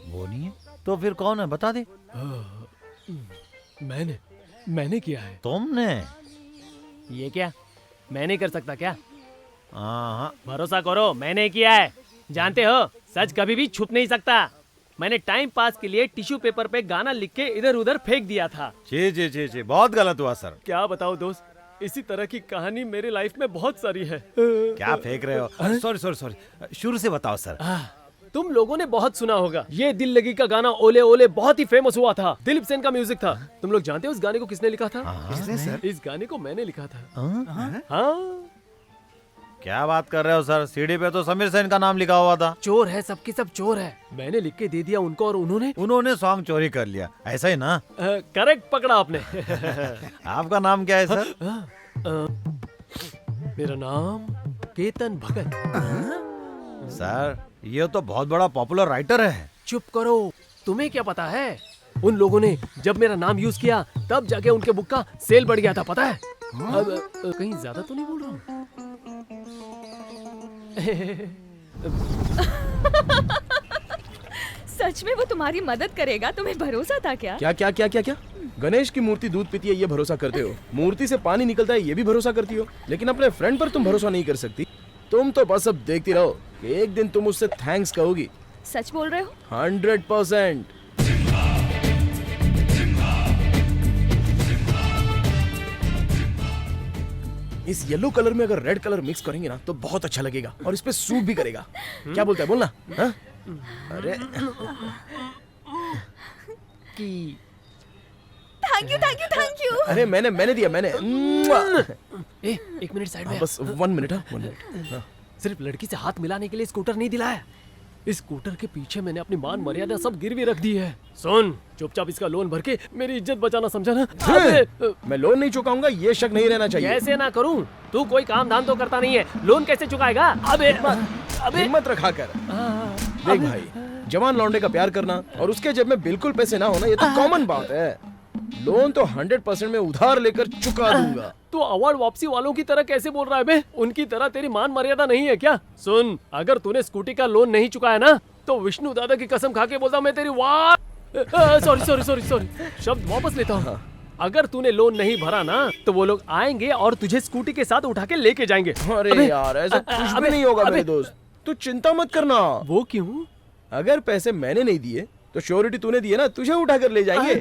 वो नहीं है तो फिर कौन है, बता दे। मैंने किया है। तुमने? ये क्या, मैं नहीं कर सकता क्या? हाँ, भरोसा करो, मैंने किया है। जानते हो, सच कभी भी छुप नहीं सकता। मैंने टाइम पास के लिए टिश्यू पेपर पे गाना लिख के इधर उधर फेंक दिया था। जी, बहुत गलत हुआ सर। क्या बताओ दोस्त, इसी तरह की कहानी मेरी लाइफ में बहुत सारी है। क्या फेंक रहे हो? सॉरी, शुरू से बताओ सर। तुम लोगों ने बहुत सुना होगा, ये दिल लगी का गाना ओले ओले बहुत ही फेमस हुआ था। दिलीप सेन का म्यूजिक था। तुम लोग जानते हो उस गाने को किसने लिखा था? किसने सर? इस गाने को मैंने लिखा था। हाँ। क्या बात कर रहे हो सर? सीडी पे तो समीर सेन का नाम लिखा हुआ था। चोर है, सबके सब चोर है। मैंने लिख के दे दिया उनको और उन्होंने सॉन्ग चोरी कर लिया, ऐसा ही ना? करेक्ट पकड़ा आपने। आपका नाम क्या है सर? मेरा नाम केतन भगत। सर ये तो बहुत बड़ा पॉपुलर राइटर है। चुप करो, तुम्हें क्या पता है? उन लोगों ने जब मेरा नाम यूज किया तब जाके उनके बुक का सेल बढ़ गया था, पता है? कहीं ज्यादा तो नहीं बोल रहा हूँ? सच में वो तुम्हारी मदद करेगा? तुम्हें भरोसा था क्या? क्या? गणेश की मूर्ति दूध पीती है ये भरोसा करते हो, मूर्ति से पानी निकलता है ये भी भरोसा करती हो, लेकिन अपने फ्रेंड पर तुम भरोसा नहीं कर सकती। तुम तो बस अब देखती रहो कि एक दिन तुम उससे थैंक्स कहोगी। सच बोल रहे हो? 100%। इस येलो कलर में अगर रेड कलर मिक्स करेंगे ना तो बहुत अच्छा लगेगा और इस पे सूट भी करेगा। क्या बोलता है, बोलना। हाँ? अरे थैंक यू। अरे मैंने दिया, मैंने। एक मिनट साइड में। बस 1 मिनट। हाँ। सिर्फ लड़की से हाथ मिलाने के लिए स्कूटर नहीं दिलाया। इस स्कूटर के पीछे मैंने अपनी मान मर्यादा सब गिरवी रख दी है। सुन, चुपचाप इसका लोन भर के मेरी इज्जत बचाना, समझा ना? मैं लोन नहीं चुकाऊंगा, ये शक नहीं रहना चाहिए। कैसे ना करूं? तू कोई काम धाम तो करता नहीं है, लोन कैसे चुकाएगा? अबे हिम्मत रखा कर। देख भाई, जवान लौंडे का प्यार करना और उसके जेब में बिल्कुल पैसे ना होना, ये तो कॉमन बात है। लोन तो 100% में उधार लेकर चुका दूंगा। तू अवार्ड वापसी वालों की तरह कैसे बोल रहा है बे? उनकी तरह तेरी मान मर्यादा नहीं है क्या? सुन, अगर तूने स्कूटी का लोन नहीं चुकाया ना तो विष्णु दादा की कसम खा के बोलता मैं तेरी सॉरी शब्द वापस लेता हूँ। अगर तूने लोन नहीं भरा ना तो वो लोग आएंगे और तुझे स्कूटी के साथ उठा के लेके जाएंगे। अरे यार, ऐसा कुछ भी नहीं होगा मेरे दोस्त, तू चिंता मत करना। वो क्यों? अगर पैसे मैंने नहीं दिए तो श्योरिटी तूने दी है ना, तुझे उठा कर ले जाएंगे।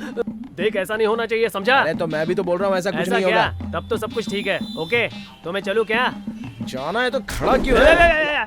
देख, ऐसा नहीं होना चाहिए, समझा? अरे तो मैं भी तो बोल रहा हूँ ऐसा कुछ नहीं होगा। तब तो सब कुछ ठीक है। ओके, तो मैं चलूं क्या? जाना है तो खड़ा क्यों है?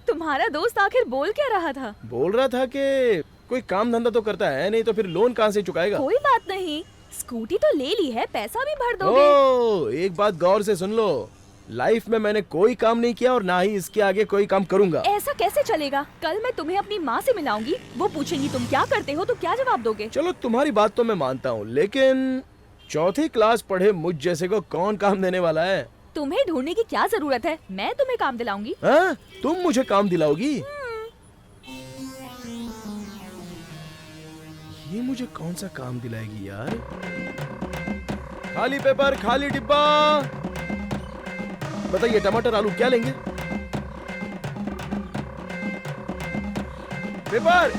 तुम्हारा दोस्त आखिर बोल क्या रहा था? बोल रहा था कि कोई काम धंधा तो करता है नहीं तो फिर लोन कहाँ से चुकाएगा। कोई बात नहीं, स्कूटी तो ले ली है, पैसा भी भर दोगे। ओ, एक बात गौर से सुन लो, लाइफ में मैंने कोई काम नहीं किया और ना ही इसके आगे कोई काम करूंगा। ऐसा कैसे चलेगा? कल मैं तुम्हें अपनी माँ से मिलाऊंगी, वो पूछेंगी तुम क्या करते हो तो क्या जवाब दोगे? चलो तुम्हारी बात तो मैं मानता हूँ, लेकिन 4th क्लास पढ़े मुझ जैसे को कौन काम देने वाला है? तुम्हें ढूंढने की क्या जरूरत है, मैं तुम्हें काम दिलाऊंगी। हाँ? तुम मुझे काम दिलाओगी? ये मुझे कौन सा काम दिलाएगी यार? खाली पेपर, खाली डिब्बा। बताइए, टमाटर आलू क्या लेंगे? पेपर।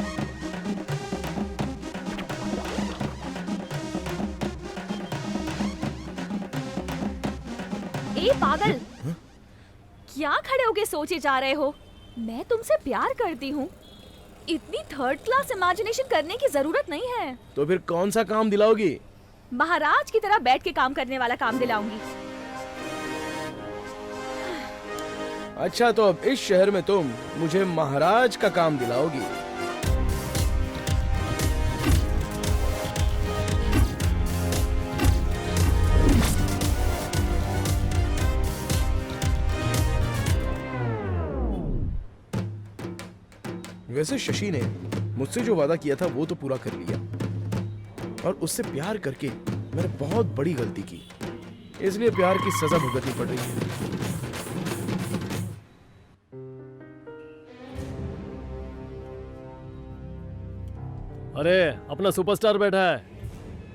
ए पागल, क्या खड़े होके सोचे जा रहे हो? मैं तुमसे प्यार करती हूँ, इतनी 3rd क्लास इमेजिनेशन करने की जरूरत नहीं है। तो फिर कौन सा काम दिलाओगी? महाराज की तरह बैठ के काम करने वाला काम दिलाऊंगी। अच्छा, तो अब इस शहर में तुम मुझे महाराज का काम दिलाओगी? वैसे शशि ने मुझसे जो वादा किया था वो तो पूरा कर लिया, और उससे प्यार करके मैंने बहुत बड़ी गलती की, इसलिए प्यार की सजा भुगतनी पड़ रही है। अरे अपना सुपरस्टार बैठा है,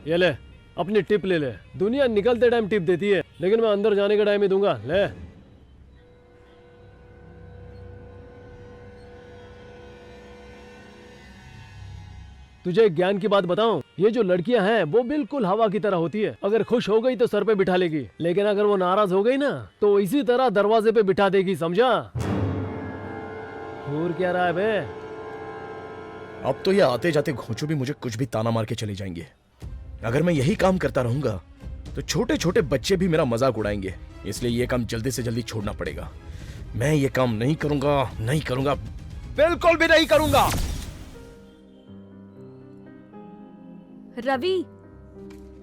ये ले अपनी टिप ले ले। दुनिया निकलते टाइम टिप देती है, लेकिन मैं अंदर जाने के टाइम ही दूंगा। ले। तुझे एक ज्ञान की बात बताऊं, ये जो लड़कियां हैं वो बिल्कुल हवा की तरह होती है। अगर खुश हो गई तो सर पे बिठा लेगी, लेकिन अगर वो नाराज हो गई ना तो इसी तरह दरवाजे पे बिठा देगी, समझा? और क्या रहा है बे? अब तो ये आते जाते घोंचू भी मुझे कुछ भी ताना मार के चले जाएंगे। अगर मैं यही काम करता रहूंगा तो छोटे छोटे बच्चे भी मेरा मजाक उड़ाएंगे, इसलिए ये काम जल्दी से जल्दी छोड़ना पड़ेगा। मैं ये काम नहीं करूंगा, नहीं करूंगा, बिल्कुल भी नहीं करूंगा। रवि,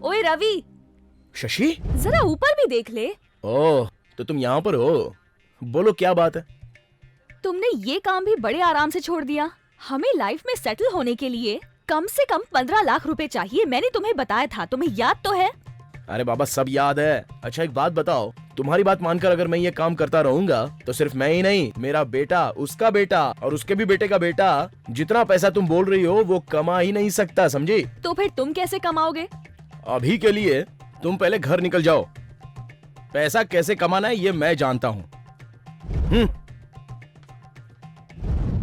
ओए रवि, शशि, जरा ऊपर भी देख ले। ओह, तो तुम यहाँ पर हो? बोलो क्या बात है? तुमने ये काम भी बड़े आराम से छोड़ दिया। हमें लाइफ में सेटल होने के लिए कम से कम 15 लाख रुपए चाहिए। मैंने तुम्हें बताया था, तुम्हें याद तो है? अरे बाबा, सब याद है। अच्छा एक बात बताओ, तुम्हारी बात मानकर अगर मैं ये काम करता रहूंगा तो सिर्फ मैं ही नहीं, मेरा बेटा, उसका बेटा और उसके भी बेटे का बेटा, जितना पैसा तुम बोल रही हो वो कमा ही नहीं सकता, समझी? तो फिर तुम कैसे कमाओगे? अभी के लिए तुम पहले घर निकल जाओ। पैसा कैसे कमाना है ये मैं जानता हूँ।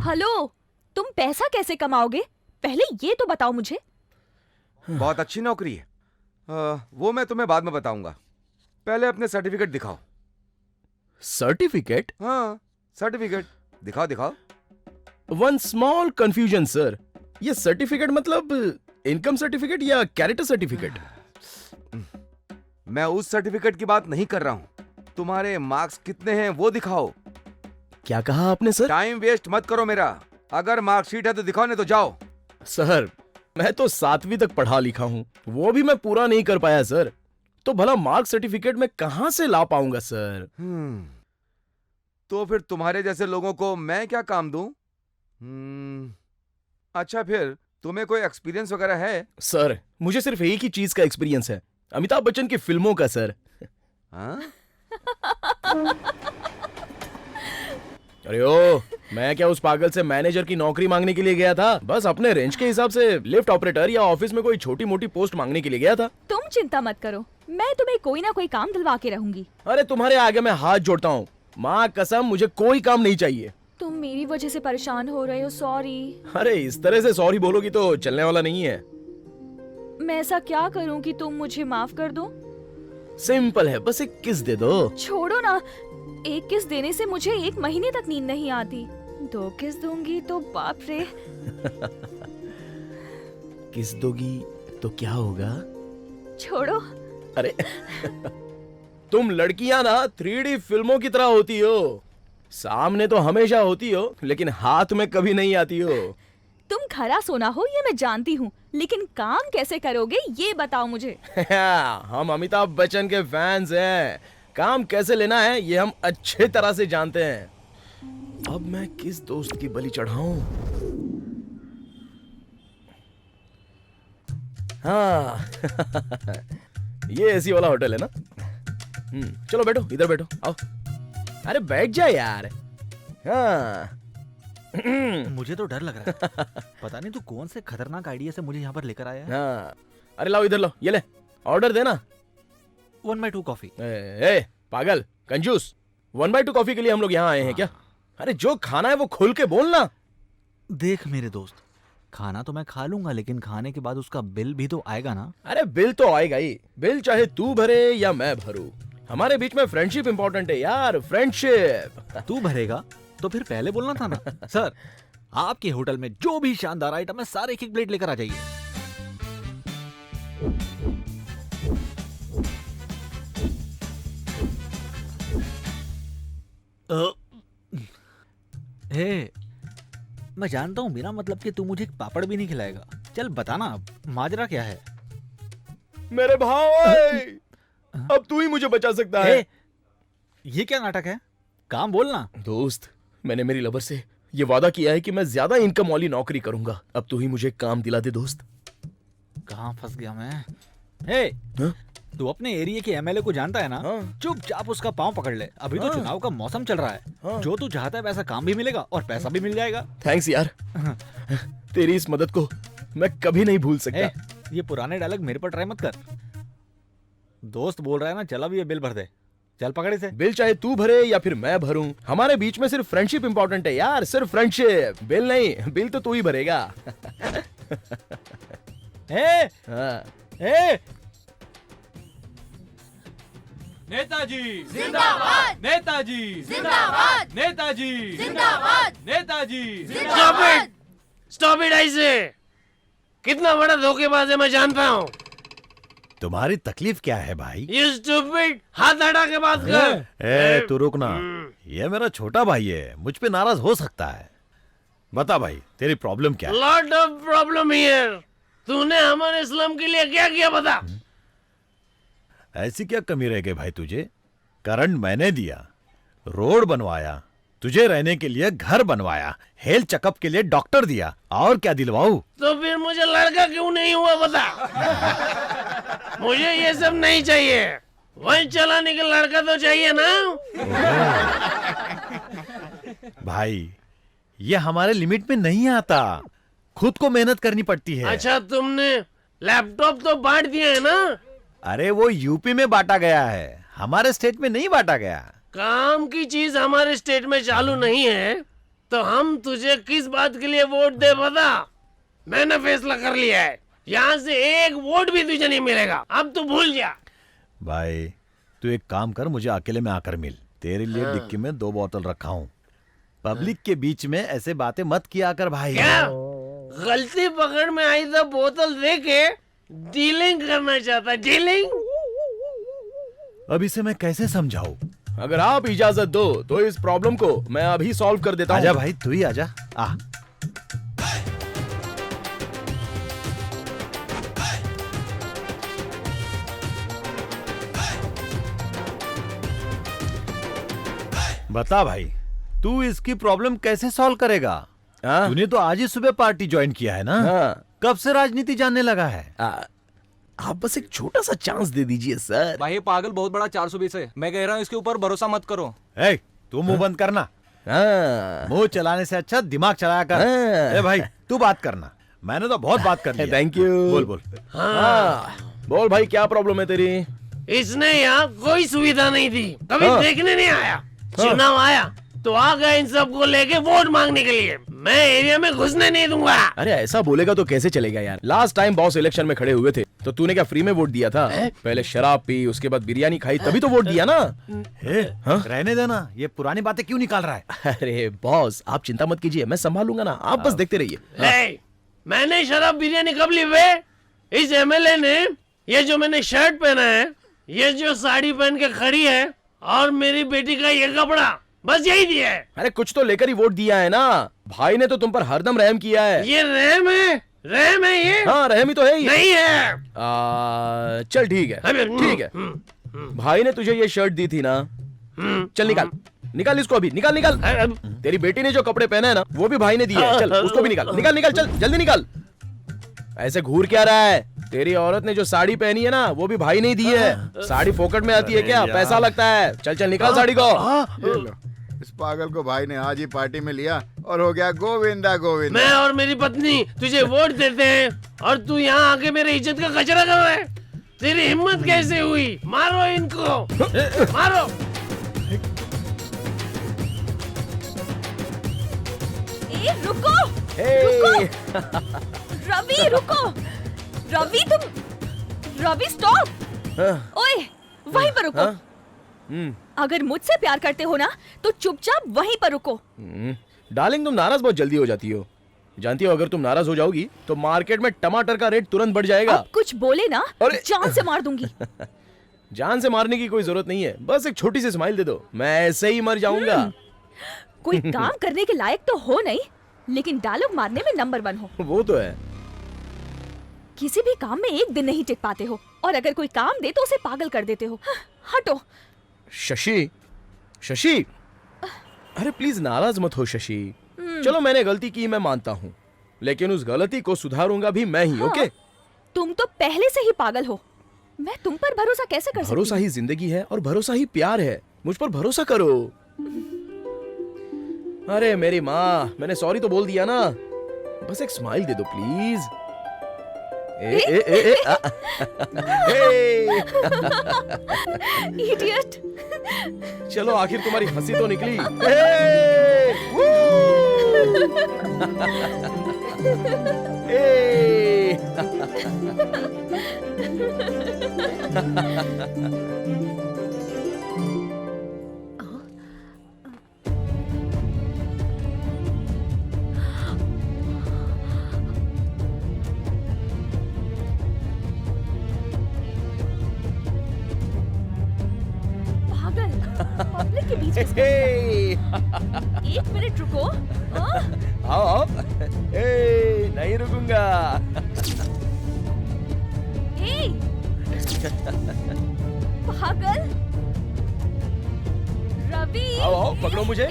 हेलो, तुम पैसा कैसे कमाओगे? पहले ये तो बताओ मुझे। बहुत अच्छी नौकरी है। वो मैं तुम्हें बाद में बताऊंगा, पहले अपने सर्टिफिकेट दिखाओ। सर्टिफिकेट? हाँ, सर्टिफिकेट दिखाओ दिखाओ। वन स्मॉल कंफ्यूजन सर, ये सर्टिफिकेट मतलब इनकम सर्टिफिकेट या कैरेक्टर सर्टिफिकेट? मैं उस सर्टिफिकेट की बात नहीं कर रहा हूँ, तुम्हारे मार्क्स कितने हैं वो दिखाओ। क्या कहा आपने सर? टाइम वेस्ट मत करो मेरा। अगर मार्कशीट है तो दिखाओ, नहीं तो जाओ। सर मैं तो 7वीं तक पढ़ा लिखा हूँ, वो भी मैं पूरा नहीं कर पाया सर, तो भला मार्क सर्टिफिकेट में कहां से ला पाऊंगा सर? तो फिर तुम्हारे जैसे लोगों को मैं क्या काम दूं? अच्छा फिर तुम्हें कोई एक्सपीरियंस वगैरह है? सर मुझे सिर्फ एक ही चीज का एक्सपीरियंस है, अमिताभ बच्चन की फिल्मों का सर। हाँ? अरे ओ, मैं क्या उस पागल से मैनेजर की नौकरी मांगने के लिए गया था? बस अपने रेंज के हिसाब से लिफ्ट ऑपरेटर या ऑफिस में कोई छोटी मोटी पोस्ट मांगने के लिए गया था। तुम चिंता मत करो, मैं तुम्हें कोई ना कोई काम दिलवा के रहूंगी। अरे तुम्हारे आगे मैं हाथ जोड़ता हूँ, माँ कसम मुझे कोई काम नहीं चाहिए। तुम मेरी वजह से परेशान हो रहे हो, सॉरी। अरे इस तरह से सॉरी बोलोगी तो चलने वाला नहीं है। मैं ऐसा क्या करूं कि तुम मुझे माफ कर दो? सिंपल है, बस एक किस दे दो। छोड़ो ना, एक किस देने से मुझे 1 महीने तक नींद नहीं आती। 2 किस दूंगी तो बाप रे। किस दोगी तो क्या होगा? छोड़ो। अरे तुम लड़कियां ना 3D फिल्मों की तरह होती हो, सामने तो हमेशा होती हो लेकिन हाथ में कभी नहीं आती हो। तुम खरा सोना हो ये मैं जानती हूँ, लेकिन काम कैसे करोगे ये बताओ मुझे। हम अमिताभ बच्चन के फैंस हैं, काम कैसे लेना है ये हम अच्छे तरह से जानते हैं। अब मैं किस दोस्त की बलि चढ़ाऊं? हाँ ये एसी वाला होटल है ना? चलो बैठो, इधर बैठो, आओ। अरे बैठ जा यार। हाँ मुझे तो डर लग रहा है। पता नहीं तू कौन से खतरनाक आइडिया से मुझे यहाँ पर लेकर आया है। हाँ अरे लाओ इधर, लो ये ले, ऑर्डर देना। 1/2 कॉफी। ए पागल कंजूस, 1/2 कॉफी के लिए हम लोग यहाँ आए हैं क्या? अरे जो खाना है वो खुल के बोलना। देख मेरे दोस्त, खाना तो मैं खा लूंगा, लेकिन खाने के बाद उसका बिल भी तो आएगा ना। अरे बिल तो आएगा ही, बिल चाहे तू भरे या मैं भरूं, हमारे बीच में फ्रेंडशिप इंपॉर्टेंट है यार, फ्रेंडशिप। तू भरेगा तो फिर पहले बोलना था ना। सर आपके होटल में जो भी शानदार आइटम है सारे एक प्लेट लेकर आ जाइए। हे, मैं जानता हूँ बिना मतलब कि तू मुझे एक पापड़ भी नहीं खिलाएगा। चल बताना अब माजरा क्या है। मेरे भाई अब तू ही मुझे बचा सकता है। ये क्या नाटक है? काम बोलना। दोस्त मैंने मेरी लवर से ये वादा किया है कि मैं ज्यादा इनकम वाली नौकरी करूंगा। अब तू ही मुझे काम दिला दे दोस्त। कहाँ फंस गया मैं? हे, हाँ? तू अपने एरिया के एमएलए को जानता है ना? हाँ। चुपचाप उसका पाँव पकड़ ले। अभी तो हाँ। चुनाव का मौसम चल रहा है। हाँ। जो तू चाहता है वैसा काम भी मिलेगा और पैसा भी मिल जाएगा। थैंक्स यार, तेरी इस मदद को मैं कभी नहीं भूल सकता। ए, ये पुराने डायलॉग मेरे पर ट्राई मत कर। दोस्त बोल रहा है ना, चला भी ये बिल भर दे। चल पकड़ इसे। बिल चाहे तू भरे या फिर मैं भरूं, हमारे बीच में सिर्फ फ्रेंडशिप इंपॉर्टेंट है यार, सिर्फ फ्रेंडशिप। बिल नहीं, बिल तो तू ही भरेगा। ए, हाँ। ए, नेताजी जिंदाबाद, नेताजी जिंदाबाद, नेताजी जिंदाबाद, नेताजी जिंदाबाद। स्टॉप इट ऐसे। कितना बड़ा धोखेबाज है मैं जानता हूँ। तुम्हारी तकलीफ क्या है भाई? यू स्टूपिड, हाथ हटा के बात कर। ए, तू रुक ना। ये मेरा छोटा भाई है, मुझ पे नाराज हो सकता है। बता भाई, तेरी प्रॉब्लम क्या है? Lot of problem here. तूने हमारे इस्लाम के लिए क्या किया बता। ऐसी क्या कमी रह गई भाई तुझे? करंट मैंने दिया, रोड बनवाया, तुझे रहने के लिए घर बनवाया, हेल्थ चेकअप के लिए डॉक्टर दिया, और क्या दिलवाऊं? तो फिर मुझे लड़का क्यों नहीं हुआ बता। मुझे ये सब नहीं चाहिए, वही चलाने के लड़का तो चाहिए ना। भाई ये हमारे लिमिट में नहीं आता, खुद को मेहनत करनी पड़ती है। अच्छा, तुमने लैपटॉप तो बांट दिया है ना। अरे वो यूपी में बांटा गया है, हमारे स्टेट में नहीं बांटा गया। काम की चीज हमारे स्टेट में चालू नहीं है तो हम तुझे किस बात के लिए वोट दे बता। मैंने फैसला कर लिया है, यहाँ से एक वोट भी तुझे नहीं मिलेगा। अब तू भूल जा। भाई तू एक काम कर, मुझे अकेले में आकर मिल। तेरे लिए डिक्की में 2 बोतल रखा हूँ। पब्लिक के बीच में ऐसे बातें मत किया कर भाई। क्या गलती पकड़ में आई तो बोतल दे के डीलिंग करना चाहता है? डीलिंग? अब इसे मैं कैसे समझाऊं? अगर आप इजाजत दो तो इस प्रॉब्लम को मैं अभी सॉल्व कर देता हूँ। आजा भाई, तू ही आजा। आ बता भाई, तू इसकी प्रॉब्लम कैसे सॉल्व करेगा? हाँ? तूने तो आज ही सुबह पार्टी ज्वाइन किया है ना? हाँ। कब से राजनीति जानने लगा है? आप बस एक छोटा सा चांस दे दीजिए सर। भाई ये पागल बहुत बड़ा 420 है। मैं कह रहा हूँ इसके ऊपर भरोसा मत करो। ए, तू मुंह बंद करना। हाँ। मुंह चलाने से अच्छा दिमाग चलाया कर। हाँ। ए भाई, तू बात करना, मैंने तो बहुत बात कर ली। Thank you. बोल बोल। हाँ। बोल भाई, क्या प्रॉब्लम है तेरी? इसने यहाँ कोई सुविधा नहीं थी, कभी हाँ। देखने नहीं आया। चुनाव आया तो आ गया इन सबको लेके वोट मांगने के लिए। मैं एरिया में घुसने नहीं दूंगा। अरे ऐसा बोलेगा तो कैसे चलेगा यार। लास्ट टाइम बॉस इलेक्शन में खड़े हुए थे तो तूने क्या फ्री में वोट दिया था? पहले शराब पी, उसके बाद बिरयानी खाई, तभी तो वोट दिया ना। हाँ? रहने देना, ये पुरानी बातें क्यों निकाल रहा है? अरे बॉस, आप चिंता मत कीजिए, मैं संभालूंगा ना, आप बस देखते रहिए। हे, मैंने शराब बिरयानी कब ली बे? इस एमएलए ने ये जो मैंने शर्ट पहना है, ये जो साड़ी पहन के खड़ी है, और मेरी बेटी का ये कपड़ा, बस यही दिया है। अरे कुछ तो लेकर ही वोट दिया है ना। भाई ने तो तुम पर हरदम रहम किया है। ये रहम है? रहम है ये? हाँ, रहम ही तो है ही। नहीं है। चल ठीक है, ठीक है। भाई ने तुझे ये शर्ट दी थी ना, चल निकाल, निकाल इसको अभी, निकाल निकाल। तेरी बेटी ने जो कपड़े पहने हैं ना, वो भी भाई ने दिए हैं। चल उसको भी निकाल, निकाल निकाल, चल जल्दी निकाल। ऐसे घूर क्या रहा है? तेरी औरत ने जो साड़ी पहनी है ना, वो भी भाई ने दी है। साड़ी फोकट में आती है क्या? पैसा लगता है। चल चल निकाल साड़ी को। ये लो, इस पागल को भाई ने आज ही पार्टी में लिया और हो गया गोविंदा गोविंदा। मैं और मेरी पत्नी तुझे वोट देते हैं और तू यहाँ आके मेरे इज्जत का कचरा कर रहा है। तेरी हिम्मत कैसे हुई? मारो इनको, मारो। ए, रुको, हे। रवि रुको। रवि रवि स्टॉप। ओए, वहीं पर रुको। अगर मुझसे प्यार करते हो ना तो चुपचाप वहीं पर रुको। डार्लिंग, तुम नाराज बहुत जल्दी हो जाती हो। जानती हो, अगर तुम नाराज हो जाओगी तो मार्केट में टमाटर का रेट तुरंत बढ़ जाएगा। अब कुछ बोले ना, अरे। जान से मार दूंगी। जान से मारने की कोई जरूरत नहीं है, बस एक छोटी सी स्माइल दे दो, मैं ऐसे ही मर जाऊंगा। कोई काम करने के लायक तो हो नहीं, लेकिन डायलॉग मारने में नंबर 1 हो। वो तो है। किसी भी काम में एक दिन नहीं टिक पाते हो, और अगर कोई काम दे तो उसे पागल कर देते हो। हटो। शशि, शशि, अरे प्लीज नाराज मत हो शशि। चलो मैंने गलती की, मैं मानता हूँ, लेकिन उस गलती को सुधारूंगा भी मैं ही। ओके? तुम तो पहले से ही पागल हो। मैं तुम पर भरोसा कैसे कर सकती हूँ? भरोसा ही जिंदगी है और भरोसा ही प्यार है। मुझ पर भरोसा करो। अरे मेरी माँ, मैंने सॉरी तो बोल दिया ना, बस एक स्माइल दे दो प्लीज। इडियट। चलो आखिर तुम्हारी हंसी तो निकली। पागल, पब्लिक के बीच में। एक मिनट रुको। आओ आओ। नहीं रुकूंगा। पागल रवि। आओ आओ, पकड़ो मुझे।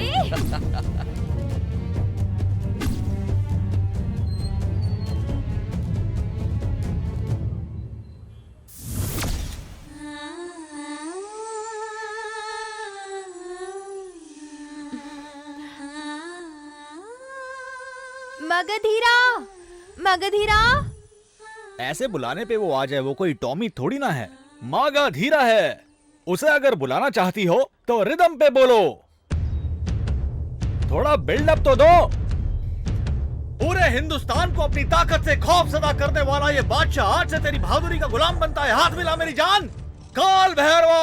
मगधीरा, मगधीरा। ऐसे बुलाने पे वो आ जाए, वो कोई टॉमी थोड़ी ना है। मगधीरा है। उसे अगर बुलाना चाहती हो तो रिदम पे बोलो, थोड़ा बिल्डअप तो दो। पूरे हिंदुस्तान को अपनी ताकत से खौफ सदा करने वाला ये बादशाह आज से तेरी बहादुरी का गुलाम बनता है। हाथ मिला मेरी जान। काल भैरवा।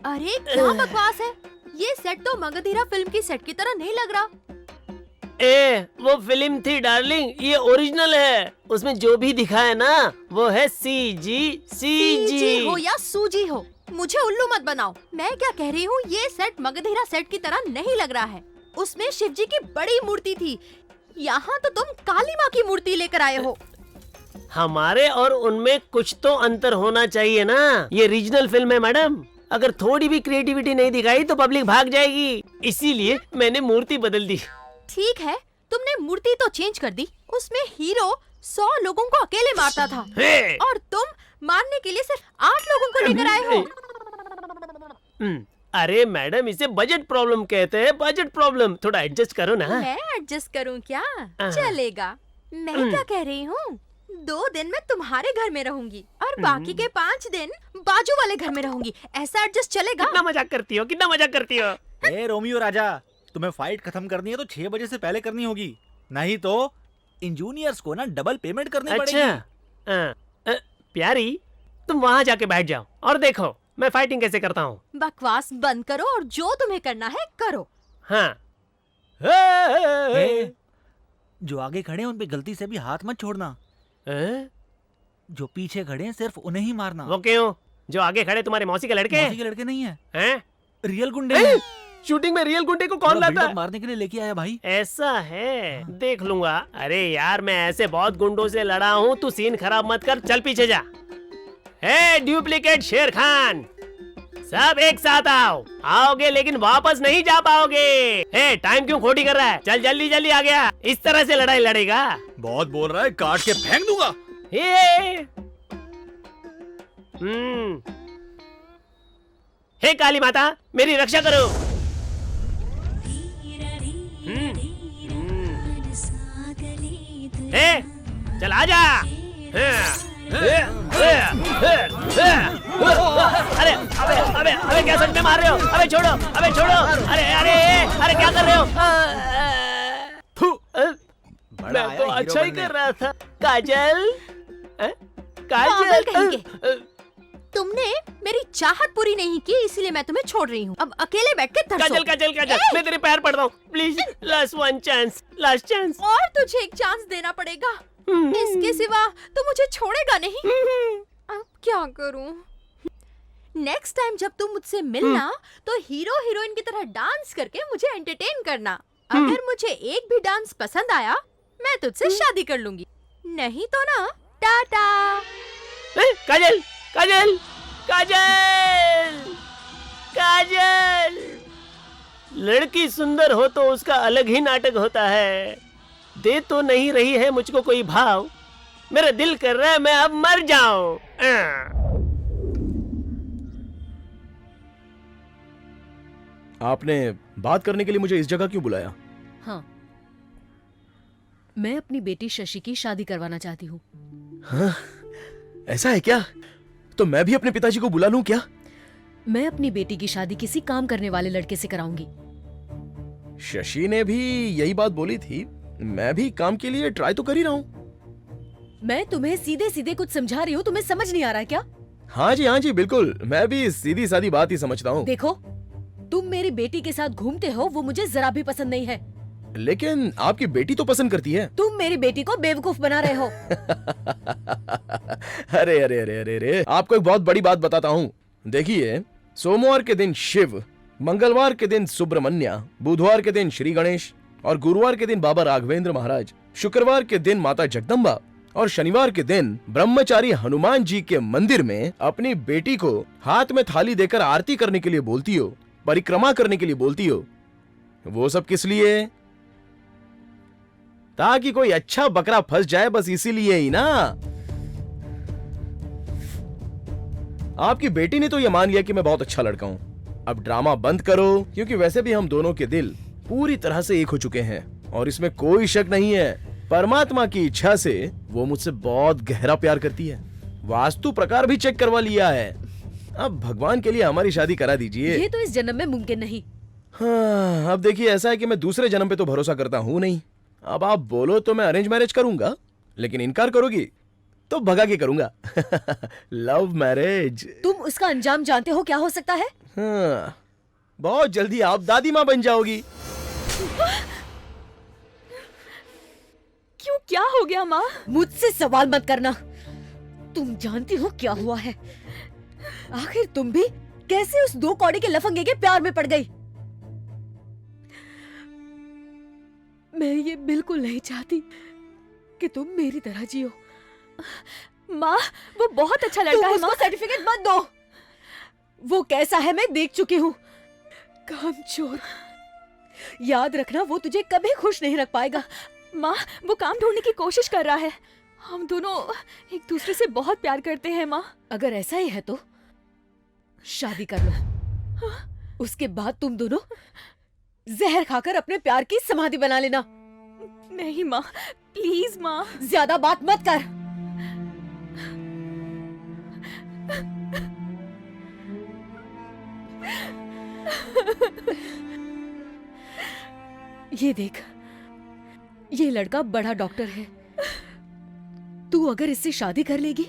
अरे क्या बकवास है, ये सेट तो मगधीरा फिल्म की सेट की तरह नहीं लग रहा। वो फिल्म थी डार्लिंग, ये ओरिजिनल है। उसमें जो भी दिखा है ना वो है सीजी। सीजी हो या सूजी हो, मुझे उल्लू मत बनाओ। मैं क्या कह रही हूँ, ये सेट मगधीरा सेट की तरह नहीं लग रहा है। उसमें शिव जी की बड़ी मूर्ति थी, यहाँ तो तुम काली माँ की मूर्ति लेकर आए हो। हमारे और उनमें कुछ तो अंतर होना चाहिए ना। ये रीजनल फिल्म है मैडम, अगर थोड़ी भी क्रिएटिविटी नहीं दिखाई तो पब्लिक भाग जाएगी। इसीलिए मैंने मूर्ति बदल दी। ठीक है, तुमने मूर्ति तो चेंज कर दी। उसमें हीरो 100 लोगों को अकेले मारता था और तुम मारने के लिए सिर्फ 8 लोगों को लेकर आए हो। अरे मैडम, इसे बजट प्रॉब्लम कहते हैं। बजट प्रॉब्लम, थोड़ा एडजस्ट करो ना। मैं एडजस्ट करूं क्या? चलेगा। मैं क्या कह रही हूँ, 2 दिन मैं तुम्हारे घर में रहूंगी और बाकी के 5 दिन बाजू वाले घर में रहूंगी। ऐसा एडजस्ट चलेगा? कितना मजाक करती हो, कितना मजाक करती हो। ए रोमियो राजा, तुम्हें फाइट खत्म करनी है तो 6 बजे से पहले करनी होगी, नहीं तो इंजीनियर्स को ना डबल पेमेंट करनी पड़ेगी। अच्छा प्यारी, तुम वहाँ जाके बैठ जाओ और देखो मैं फाइटिंग कैसे करता हूँ। बकवास बंद करो और जो तुम्हें करना है करो। हाँ। जो आगे खड़े हैं उन पे गलती से भी हाथ मत छोड़ना। जो पीछे खड़े हैं सिर्फ उन्हें ही मारना। वो क्यों? जो आगे खड़े तुम्हारे मौसी के लड़के? मौसी के लड़के नहीं है, हैं? रियल गुंडे हैं। शूटिंग में रियल गुंडे को कौन लाता है? मारने के लिए लेके आया भाई। ऐसा है, देख लूंगा। अरे यार, मैं ऐसे बहुत गुंडों से लड़ा हूँ, तू सीन खराब मत कर, चल पीछे जा। हे डुप्लीकेट शेर खान, सब एक साथ आओ। आओगे लेकिन वापस नहीं जा पाओगे। हे टाइम क्यों खोटी कर रहा है? चल जल्दी जल्दी आ गया। इस तरह से लड़ाई लड़ेगा? बहुत बोल रहा है, काट के फेंक दूंगा। हे काली माता, मेरी रक्षा करो। हे चल आजा। अरे अबे अबे अबे क्या सच में मार रहे हो? अबे छोड़ो, अबे छोड़ो। अरे अरे अरे क्या कर रहे हो? मैं तो अच्छा ही कर रहा था। काजल, काजल कहेंगे। तुमने मेरी चाहत पूरी नहीं की, इसीलिए मैं तुम्हें छोड़ रही हूँ। अब अकेले बैठ के तरसो। काजल काजल काजल, मैं तेरे पैर पड़ता हूँ, please last one chance, last chance. और तुझे एक चांस देना पड़ेगा, इसके सिवा तू मुझे छोड़ेगा नहीं। अब क्या करूँ? नेक्स्ट टाइम जब तुम मुझसे मिलना तो हीरो हीरोइन की तरह डांस करके मुझे एंटरटेन करना। अगर मुझे एक भी डांस पसंद आया मैं तुझसे शादी कर लूंगी, नहीं तो ना टाटा। काजल काजल काजल काजल, लड़की सुंदर हो तो उसका अलग ही नाटक होता है। दे तो नहीं रही है मुझको कोई भाव, मेरा दिल कर रहा है मैं अब मर जाऊं। आपने बात करने के लिए मुझे इस जगह क्यों बुलाया? हाँ, मैं अपनी बेटी शशि की शादी करवाना चाहती हूँ। हाँ, ऐसा है क्या? तो मैं भी अपने पिताजी को बुला लूं क्या? मैं अपनी बेटी की शादी किसी काम करने वाले लड़के से कराऊंगी। शशि ने भी यही बात बोली थी, मैं भी काम के लिए ट्राई तो कर ही रहा हूँ। मैं तुम्हें सीधे सीधे कुछ समझा रही हूँ, तुम्हें समझ नहीं आ रहा है क्या? हाँ जी बिल्कुल, मैं भी सीधी सादी बात ही समझता हूँ। देखो, तुम मेरी बेटी के साथ घूमते हो वो मुझे जरा भी पसंद नहीं है। लेकिन आपकी बेटी तो पसंद करती है। तुम मेरी बेटी को बेवकूफ बना रहे हो। अरे अरे अरे अरे अरे, आपको एक बहुत बड़ी बात बताता हूँ। देखिए, सोमवार के दिन शिव, मंगलवार के दिन सुब्रमण्या, बुधवार के दिन श्री गणेश और गुरुवार के दिन बाबा राघवेंद्र महाराज, शुक्रवार के दिन माता जगदम्बा और शनिवार के दिन ब्रह्मचारी हनुमान जी के मंदिर में अपनी बेटी को हाथ में थाली देकर आरती करने के लिए बोलती हो, परिक्रमा करने के लिए बोलती हो। वो सब किस लिए? ताकि कोई अच्छा बकरा फंस जाए, बस इसीलिए ही ना। आपकी बेटी ने तो ये मान लिया कि मैं बहुत अच्छा लड़का हूं। अब ड्रामा बंद करो, क्योंकि वैसे भी हम दोनों के दिल पूरी तरह से एक हो चुके हैं और इसमें कोई शक नहीं है। परमात्मा की इच्छा से वो मुझसे बहुत गहरा प्यार करती है। वास्तु प्रकार भी चेक करवा लिया है। अब भगवान के लिए हमारी शादी करा दीजिए। ये तो इस जन्म में मुमकिन नहीं। हाँ, अब देखिए, ऐसा है कि मैं दूसरे जन्म पे तो भरोसा करता हूँ नहीं। अब आप बोलो तो मैं अरेंज मैरिज करूंगा, लेकिन इनकार करोगी तो भगा के करूंगा। Love marriage. तुम उसका अंजाम जानते हो क्या हो सकता है? हाँ, बहुत जल्दी आप दादी माँ बन जाओगी। क्यों, क्या हो गया माँ? मुझसे सवाल मत करना। तुम जानती हो क्या हुआ है? आखिर तुम भी कैसे उस 2 कौड़ी के लफंगे के प्यार में पड़ गई? मैं ये बिल्कुल नहीं चाहती कि तुम मेरी तरह जियो। माँ, वो बहुत अच्छा लड़का है। उसको सर्टिफिकेट मत दो। वो कैसा है मैं देख चुकी हूँ। कामचोर। याद रखना, वो तुझे कभी खुश नहीं रख पाएगा। माँ, वो काम ढूंढने की कोशिश कर रहा है। हम दोनों एक दूसरे से बहुत प्यार करते हैं माँ। अगर ऐसा ही है तो शादी कर लो। उसके बाद तुम दोनों जहर खाकर अपने प्यार की समाधि बना लेना। नहीं माँ, प्लीज माँ। ज्यादा बात मत कर। ये देख, ये लड़का बड़ा डॉक्टर है। तू अगर इससे शादी कर लेगी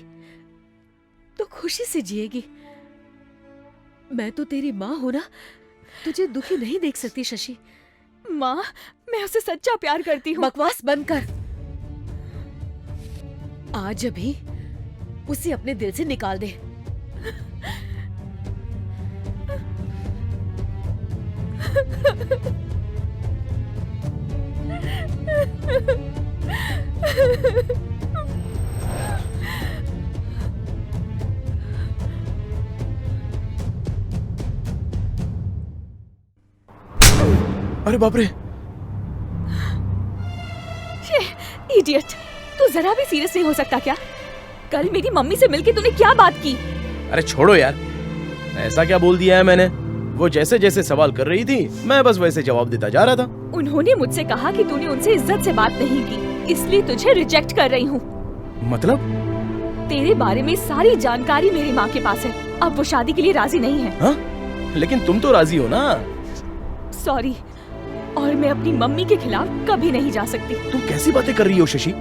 तो खुशी से जिएगी। मैं तो तेरी माँ हूं ना, तुझे दुखी नहीं देख सकती शशि। माँ, मैं उसे सच्चा प्यार करती हूँ। बकवास बंद कर। आज अभी उसे अपने दिल से निकाल दे। अरे बाप रे! इडियट, तू जरा भी सीरियस नहीं हो सकता क्या? कल मेरी मम्मी से मिलके तूने क्या बात की? अरे छोड़ो यार, ऐसा क्या बोल दिया है मैंने? वो जैसे जैसे सवाल कर रही थी मैं बस वैसे जवाब देता जा रहा था। उन्होंने मुझसे कहा कि तूने उनसे इज्जत से बात नहीं की, इसलिए तुझे रिजेक्ट कर रही हूँ। मतलब? तेरे बारे में सारी जानकारी मेरी माँ के पास है। अब वो शादी के लिए राजी नहीं है। हाँ? लेकिन तुम तो राजी हो ना? सॉरी, और मैं अपनी मम्मी के खिलाफ कभी नहीं जा सकती। तुम कैसी बातें कर रही हो शशि?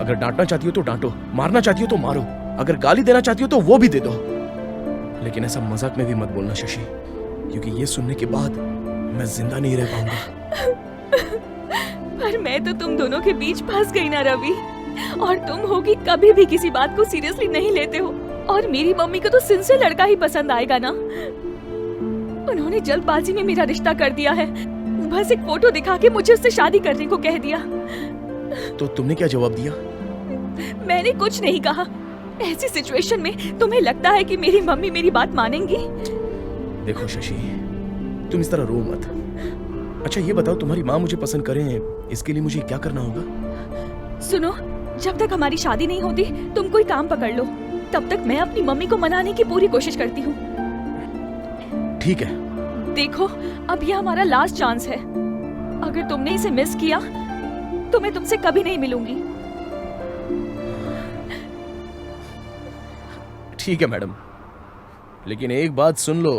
अगर डांटना चाहती हो तो डांटो, मारना चाहती हो तो मारो, अगर गाली देना चाहती हो तो वो भी दे दो, लेकिन ऐसा मजाक में भी मत बोलना शशि, क्योंकि ये सुनने के बाद मैं जिंदा नहीं रह पाऊंगा। पर मैं तो तुम दोनों के बीच फंस गई ना रवि, और तुम हो कि कभी भी किसी बात को सीरियसली नहीं लेते हो, और मेरी मम्मी को तो सिंसियर लड़का ही पसंद आएगा ना। उन्होंने जल्दबाजी में मेरा रिश्ता कर दिया है, बस एक फोटो दिखा के मुझे उससे शादी करने को कह दिया। तो तुमने क्या जवाब दिया? मैंने कुछ नहीं कहा। ऐसी सिचुएशन में तुम्हें लगता है कि मेरी मम्मी मेरी बात मानेंगी? देखो शशि, तुम इस तरह रो मत। अच्छा ये बताओ, तुम्हारी माँ मुझे पसंद करे, इसके लिए मुझे क्या करना होगा? सुनो, जब तक हमारी शादी नहीं होती तुम कोई काम पकड़ लो, तब तक मैं अपनी मम्मी को मनाने की पूरी कोशिश करती हूँ। ठीक है। देखो, अब यह हमारा लास्ट चांस है। अगर तुमने इसे मिस किया तो मैं तुमसे कभी नहीं मिलूंगी। ठीक है मैडम, लेकिन एक बात सुन लो,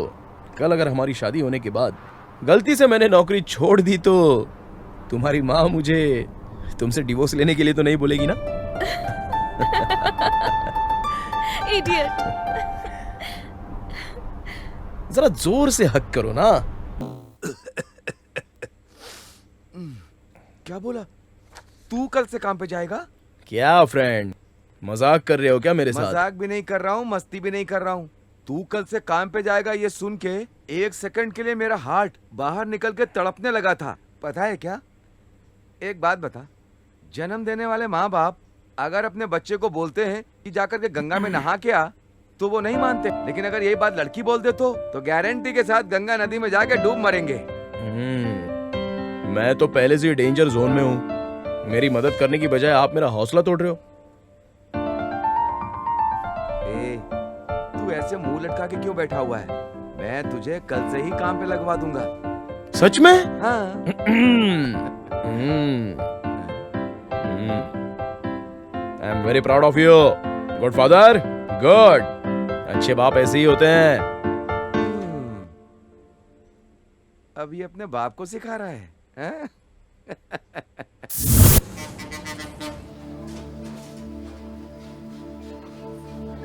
कल अगर हमारी शादी होने के बाद गलती से मैंने नौकरी छोड़ दी तो तुम्हारी माँ मुझे तुमसे डिवोर्स लेने के लिए तो नहीं बोलेगी ना? इडियट। जरा जोर से हक करो ना। क्या बोला? तू कल से काम पे जाएगा? क्या फ्रेंड, मजाक कर रहे हो क्या मेरे साथ? मजाक भी नहीं कर रहा हूँ, मस्ती भी नहीं कर रहा हूँ। तू कल से काम पे जाएगा ये सुन के एक सेकंड के लिए मेरा हार्ट बाहर निकल के तड़पने लगा था। पता है क्या? एक बात बता, जन्म देने वाले माँ बाप अगर अपने बच्चे को बोलते हैं कि जाकर के गंगा में नहा के आ, तो वो नहीं मानते, लेकिन अगर यही बात लड़की बोल दे तो गारंटी के साथ गंगा नदी में जाके डूब मरेंगे। मैं तो पहले से ही डेंजर जोन में हूँ। मेरी मदद करने की बजाय आप मेरा हौसला तोड़ रहे हो। तू ऐसे मुंह लटका के क्यों बैठा हुआ है? मैं तुझे कल से ही काम पे लगवा दूंगा। सच में? हाँ। I am very proud of you, good father, good. अच्छे बाप ऐसे ही होते हैं। अब ये अपने बाप को सिखा रहा है, हैं?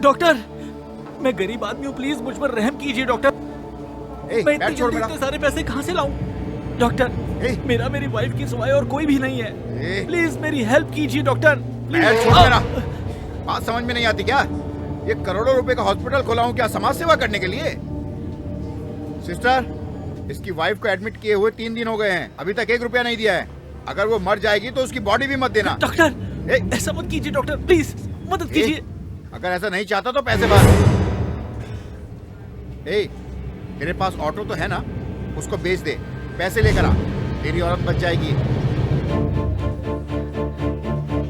डॉक्टर, मैं गरीब आदमी हूँ, प्लीज मुझ पर रहम कीजिए डॉक्टर। मैं इतने सारे पैसे कहाँ से लाऊं? डॉक्टर, मेरा मेरी वाइफ की सिवाय और कोई भी नहीं है। प्लीज मेरी हेल्प कीजिए डॉक्टर। बात समझ में नहीं आती क्या? ये करोड़ों रुपए का हॉस्पिटल खोला हूँ क्या समाज सेवा करने के लिए? सिस्टर, इसकी वाइफ को एडमिट किए हुए 3 दिन हो गए हैं, अभी तक 1 रुपया नहीं दिया है। अगर वो मर जाएगी तो उसकी बॉडी भी मत देना। डॉक्टर, ऐसा मत कीजिए डॉक्टर, प्लीज मदद कीजिए। अगर ऐसा नहीं चाहता तो पैसे भर। तेरे पास ऑटो तो है ना, उसको बेच दे, पैसे लेकर आ, तेरी औरत बच जाएगी।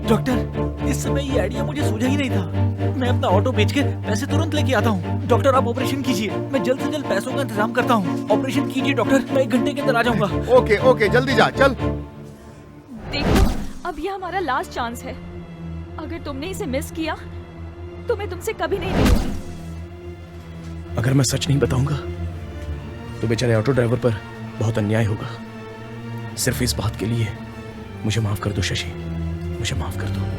डॉक्टर, इस समय ये आइडिया मुझे सूझा ही नहीं था। मैं अपना ऑटो बेच के पैसे तुरंत लेके आता हूँ। डॉक्टर, आप ऑपरेशन कीजिए, मैं जल्द से जल्द पैसों का इंतजाम करता हूँ। ऑपरेशन कीजिए डॉक्टर, मैं 1 घंटे के अंदर आ जाऊंगा। ओके ओके, जल्दी जा, चल। देखो, अब यह हमारा लास्ट चांस है। अगर तुमने इसे मिस किया तो मैं तुमसे कभी नहीं मिलूंगी। अगर मैं सच नहीं बताऊंगा तो बेचारे ऑटो ड्राइवर पर बहुत अन्याय होगा। सिर्फ इस बात के लिए मुझे माफ कर दो शशि, मुझे माफ कर दो।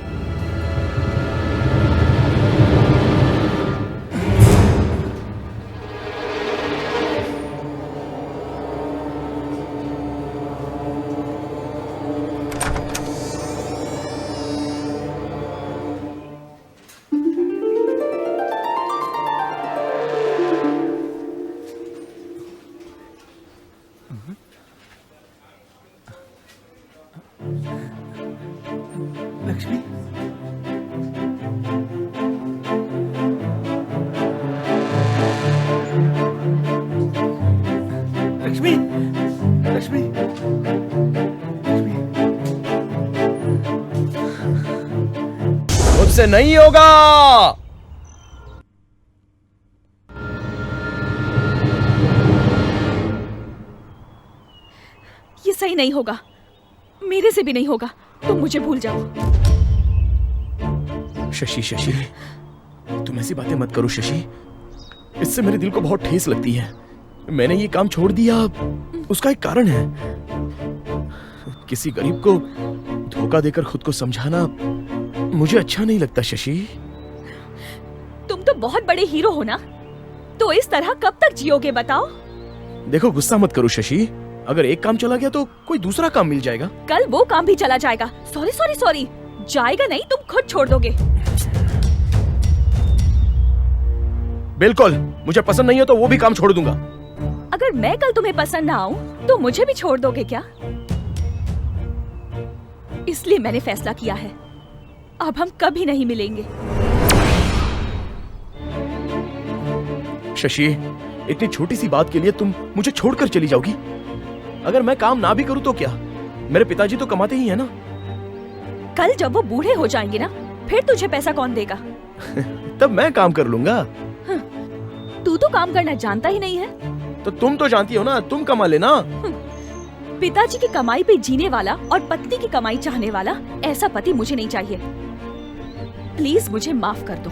लक्ष्मी, लक्ष्मी, लक्ष्मी, मुझसे नहीं होगा। ये सही नहीं होगा, मेरे से भी नहीं होगा, तुम मुझे भूल जाओ। शशि, शशि, तुम ऐसी बातें मत करो शशि, इससे मेरे दिल को बहुत ठेस लगती है। मैंने ये काम छोड़ दिया, उसका एक कारण है। किसी गरीब को धोखा देकर खुद को समझाना मुझे अच्छा नहीं लगता शशि। तुम तो बहुत बड़े हीरो हो ना, तो इस तरह कब तक जियोगे बताओ? देखो गुस्सा मत करो शशि, अगर एक काम चला गया तो कोई दूसरा काम मिल जाएगा। कल वो काम भी चला जाएगा। सॉरी सॉरी सॉरी, जाएगा नहीं, तुम खुद छोड़ दोगे। बिल्कुल, मुझे पसंद नहीं है तो वो भी काम छोड़ दूंगा। अगर मैं कल तुम्हें पसंद ना आऊं तो मुझे भी छोड़ दोगे क्या? इसलिए मैंने फैसला किया है, अब हम कभी नहीं मिलेंगे। शशि, इतनी छोटी सी बात के लिए तुम मुझे छोड़कर चली जाओगी? अगर मैं काम ना भी करूं तो क्या, मेरे पिताजी तो कमाते ही है ना। कल जब वो बूढ़े हो जाएंगे ना, फिर तुझे पैसा कौन देगा? तब मैं काम कर लूंगा। तू तो काम करना जानता ही नहीं है। तो तुम तो जानती हो ना, तुम कमा लेना। पिताजी की कमाई पे जीने वाला और पत्नी की कमाई चाहने वाला ऐसा पति मुझे नहीं चाहिए। प्लीज मुझे माफ कर दो,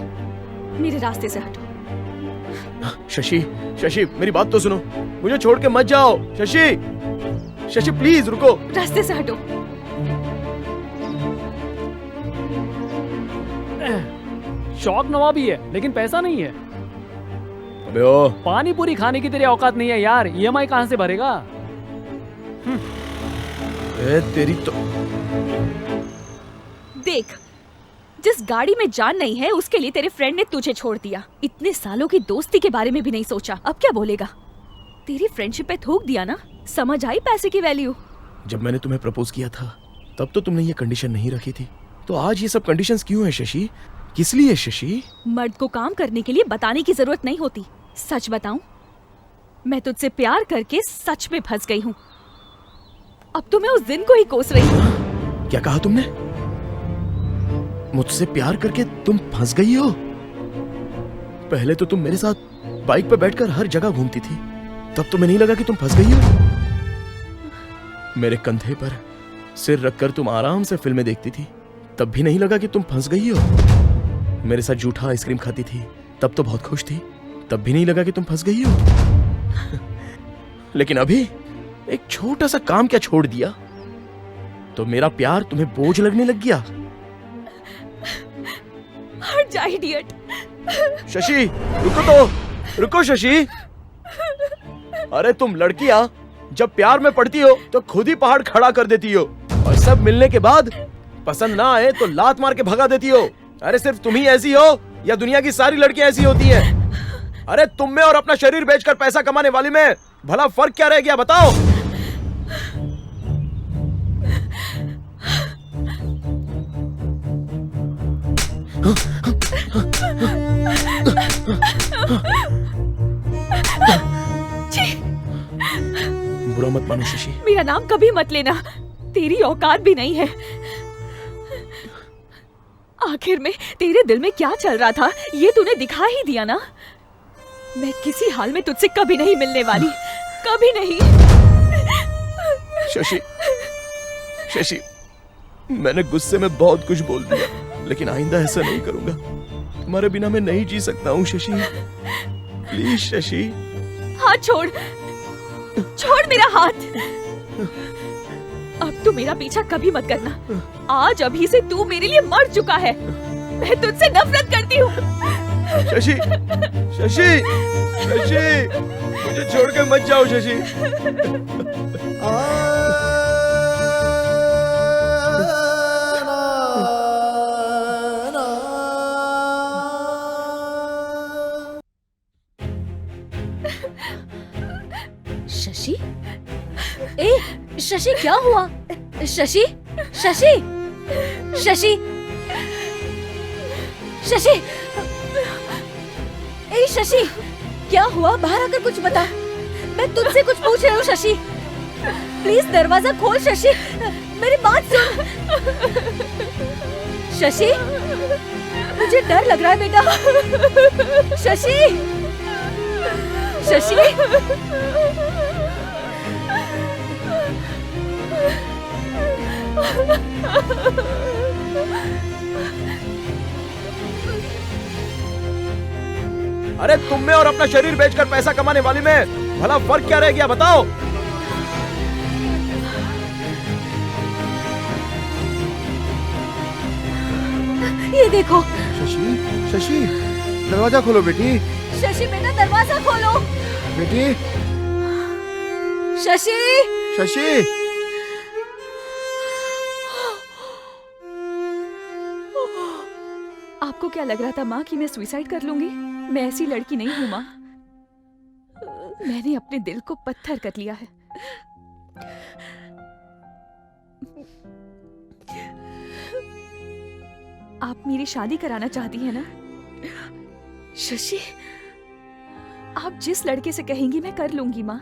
मेरे रास्ते से हटो। शशि, शशि मेरी बात तो सुनो, मुझे छोड़ के मत जाओ। शशि, शशि प्लीज रुको। रास्ते से हटो। शौक नवाबी है लेकिन पैसा नहीं है। अबे ओ, पानी पूरी खाने की तेरी औकात नहीं है यार, EMI कहाँ से भरेगा? तेरी तो देख, जिस गाड़ी में जान नहीं है उसके लिए तेरे फ्रेंड ने तुझे छोड़ दिया। इतने सालों की दोस्ती के बारे में भी नहीं सोचा, अब क्या बोलेगा? तेरी फ्रेंडशिप पे थूक दिया ना, समझ आई पैसे की वैल्यू? जब मैंने तुम्हें प्रपोज किया था तब तो तुमने ये कंडीशन नहीं रखी थी, तो आज ये सब कंडीशंस क्यों है शशि? किस लिए शशि? मर्द को काम करने के लिए बताने की जरूरत नहीं होती। सच बताऊं, मैं तुझसे प्यार करके सच में फंस गई हूँ। अब तो मैं उस दिन को ही कोस रही हूँ। क्या कहा तुमने? मुझसे प्यार करके तुम फंस गई हो? पहले तो तुम मेरे साथ बाइक पर बैठकर हर जगह घूमती थी, तब तुम्हें नहीं लगा कि तुम फंस गई हो? मेरे कंधे पर सिर रखकर तुम आराम से फिल्में देखती थी, तब भी नहीं लगा कि तुम फंस गई हो? मेरे साथ जूठा आइसक्रीम खाती थी, तब तो बहुत खुश थी, तब भी नहीं लगा कि तुम फंस गई हो? लेकिन अभी एक छोटा सा काम क्या छोड़ दिया तो मेरा प्यार तुम्हें बोझ लगने लग गया। हट जा इडियट। शशि रुको तो, रुको शशि। अरे तुम लड़कियां जब प्यार में पड़ती हो तो खुद ही पहाड़ खड़ा कर देती हो, और सब मिलने के बाद पसंद ना आए तो लात मार के भगा देती हो। अरे सिर्फ तुम ही ऐसी हो या दुनिया की सारी लड़कियां ऐसी होती हैं? अरे तुम में और अपना शरीर बेचकर पैसा कमाने वाली में भला फर्क क्या रह गया बताओ? बुरा मत मानो शशि। मेरा नाम कभी मत लेना, तेरी औकात भी नहीं है। आखिर में तेरे दिल में क्या चल रहा था ये तूने दिखा ही दिया ना। मैं किसी हाल में तुझसे कभी नहीं मिलने वाली, कभी नहीं। शशि, शशि मैंने गुस्से में बहुत कुछ बोल दिया, लेकिन आइंदा ऐसा नहीं करूंगा। तुम्हारे बिना मैं नहीं जी सकता हूँ शशि, प्लीज शशि। हाथ छोड़, छोड़ मेरा हाथ। अब तू मेरा पीछा कभी मत करना। आज अभी से तू मेरे लिए मर चुका है। मैं तुझसे नफरत करती हूँ। शशि, शशि, शशि मुझे छोड़कर मत जाओ शशि। शशि, ए शशि क्या हुआ? शशि, शशि, शशि, शशि, ए शशि क्या हुआ? बाहर आकर कुछ बता, मैं तुझसे कुछ पूछ रही हूँ। शशि प्लीज दरवाजा खोल। शशि मेरी बात सुन। शशि मुझे डर लग रहा है बेटा। शशि, शशि अरे तुम में और अपना शरीर बेचकर पैसा कमाने वाली में भला फर्क क्या रह गया बताओ? ये देखो। शशि, शशि, दरवाजा खोलो बेटी। शशि बेटा दरवाजा खोलो। बेटी, शशि। शशि। आपको क्या लग रहा था माँ कि मैं सुसाइड कर लूंगी? मैं ऐसी लड़की नहीं हूँ माँ। मैंने अपने दिल को पत्थर कर लिया है। आप मेरी शादी कराना चाहती हैं ना? शशि, आप जिस लड़के से कहेंगी मैं कर लूंगी माँ।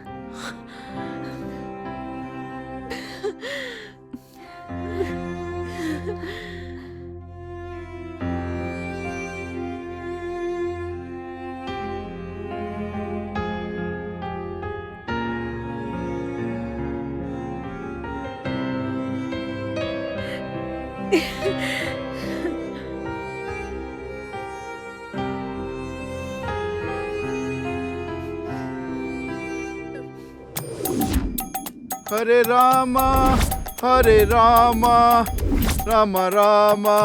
हरे रामा राम रामा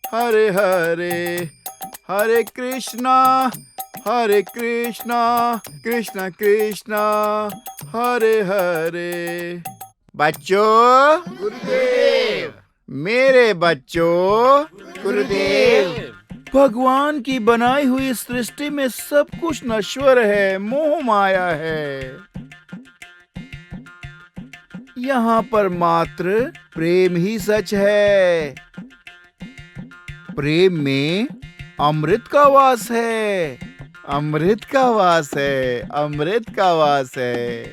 हरे हरे, हरे कृष्णा कृष्ण कृष्णा हरे हरे। बच्चों, गुरुदेव। मेरे बच्चों, गुरुदेव। भगवान की बनाई हुई सृष्टि में सब कुछ नश्वर है, मोह माया है। यहाँ पर मात्र प्रेम ही सच है। प्रेम में अमृत का वास है, अमृत का वास है, अमृत का वास है।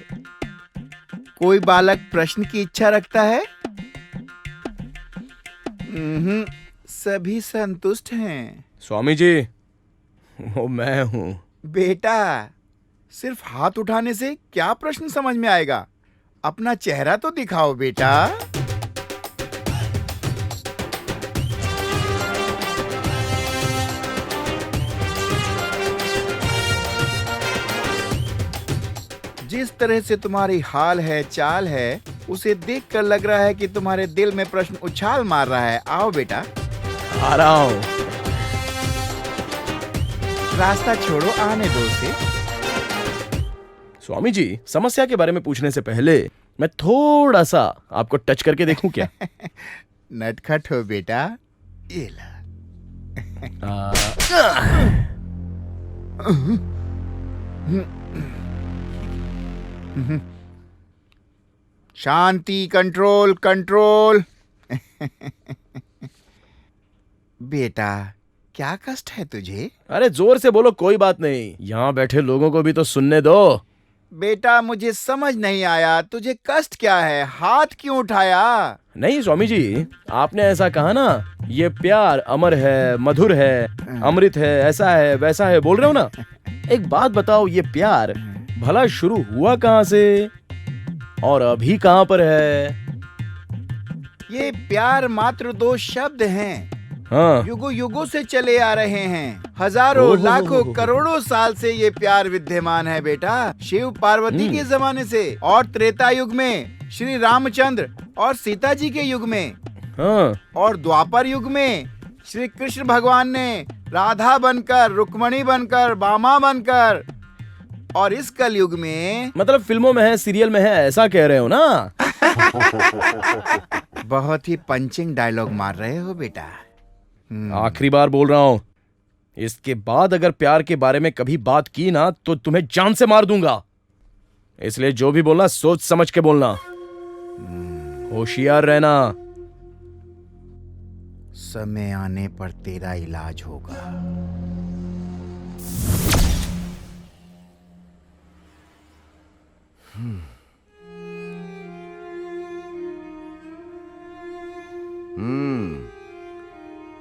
कोई बालक प्रश्न की इच्छा रखता है? सभी संतुष्ट हैं। स्वामी जी, वो मैं हूँ। बेटा, सिर्फ हाथ उठाने से क्या प्रश्न समझ में आएगा? अपना चेहरा तो दिखाओ बेटा। जिस तरह से तुम्हारी हाल है, चाल है, उसे देखकर लग रहा है कि तुम्हारे दिल में प्रश्न उछाल मार रहा है। आओ बेटा। आ रहा हूँ। रास्ता छोड़ो, आने दो उसे। स्वामी जी, समस्या के बारे में पूछने से पहले मैं थोड़ा सा आपको टच करके देखूं क्या? नटखट हो बेटा, ये ला। शांति, कंट्रोल, कंट्रोल। बेटा, क्या कष्ट है तुझे? अरे जोर से बोलो, कोई बात नहीं। यहाँ बैठे लोगों को भी तो सुनने दो। बेटा, मुझे समझ नहीं आया, तुझे कष्ट क्या है? हाथ क्यों उठाया? नहीं स्वामी जी, आपने ऐसा कहा ना, ये प्यार अमर है, मधुर है, अमृत है, ऐसा है, वैसा है, बोल रहे हो ना? एक बात बताओ, ये प्यार भला शुरू हुआ कहाँ से और अभी कहाँ पर है? ये प्यार मात्र दो शब्द हैं। हाँ। युगों युगों से चले आ रहे हैं। हजारों, लाखों, करोड़ों साल से ये प्यार विद्यमान है बेटा। शिव पार्वती के जमाने से, और त्रेता युग में श्री रामचंद्र और सीता जी के युग में, हाँ। और द्वापर युग में श्री कृष्ण भगवान ने राधा बनकर, रुक्मणी बनकर, बामा बनकर, और इस कल युग में, मतलब फिल्मों में है, सीरियल में है, ऐसा कह रहे हो ना? बहुत ही पंचिंग डायलॉग मार रहे हो बेटा। आखिरी बार बोल रहा हूं, इसके बाद अगर प्यार के बारे में कभी बात की ना तो तुम्हें जान से मार दूंगा। इसलिए जो भी बोलना सोच समझ के बोलना, होशियार रहना। समय आने पर तेरा इलाज होगा।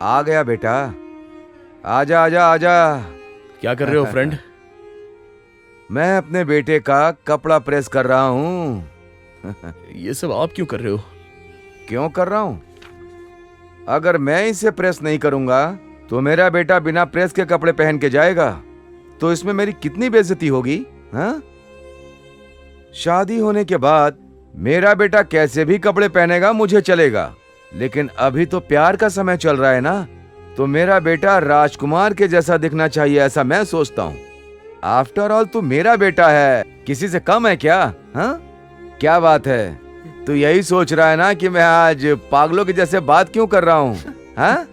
आ गया बेटा, आजा आजा आजा। क्या कर रहे हो फ्रेंड? मैं अपने बेटे का कपड़ा प्रेस कर रहा हूँ। ये सब आप क्यों कर रहे हो? क्यों कर रहा हूँ? अगर मैं इसे प्रेस नहीं करूंगा तो मेरा बेटा बिना प्रेस के कपड़े पहन के जाएगा, तो इसमें मेरी कितनी बेइज्जती होगी। हाँ? शादी होने के बाद मेरा बेटा कैसे भी कपड़े पहनेगा, मुझे चलेगा, लेकिन अभी तो प्यार का समय चल रहा है ना, तो मेरा बेटा राजकुमार के जैसा दिखना चाहिए, ऐसा मैं सोचता हूँ। आफ्टर ऑल तू मेरा बेटा है, किसी से कम है क्या? हाँ, क्या बात है? तू यही सोच रहा है ना कि मैं आज पागलों के जैसे बात क्यों कर रहा हूँ? हाँ?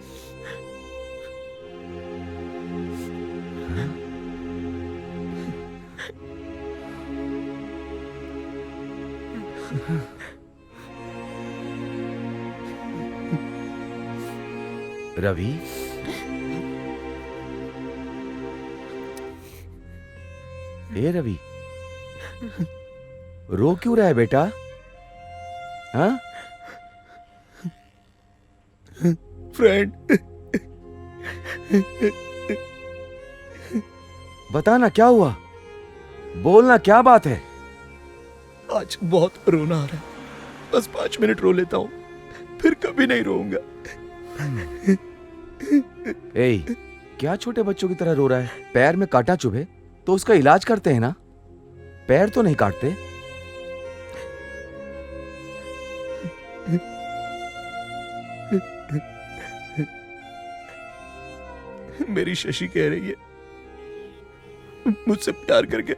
रवि, ए रवि, रो क्यों रहा है बेटा? हाँ? फ्रेंड, बता ना क्या हुआ, बोलना क्या बात है? आज बहुत रोना आ रहा है, बस 5 मिनट रो लेता हूँ, फिर कभी नहीं रोऊंगा। ए, क्या छोटे बच्चों की तरह रो रहा है? पैर में कांटा चुभे तो उसका इलाज करते हैं ना, पैर तो नहीं काटते। मेरी शशि कह रही है मुझसे प्यार करके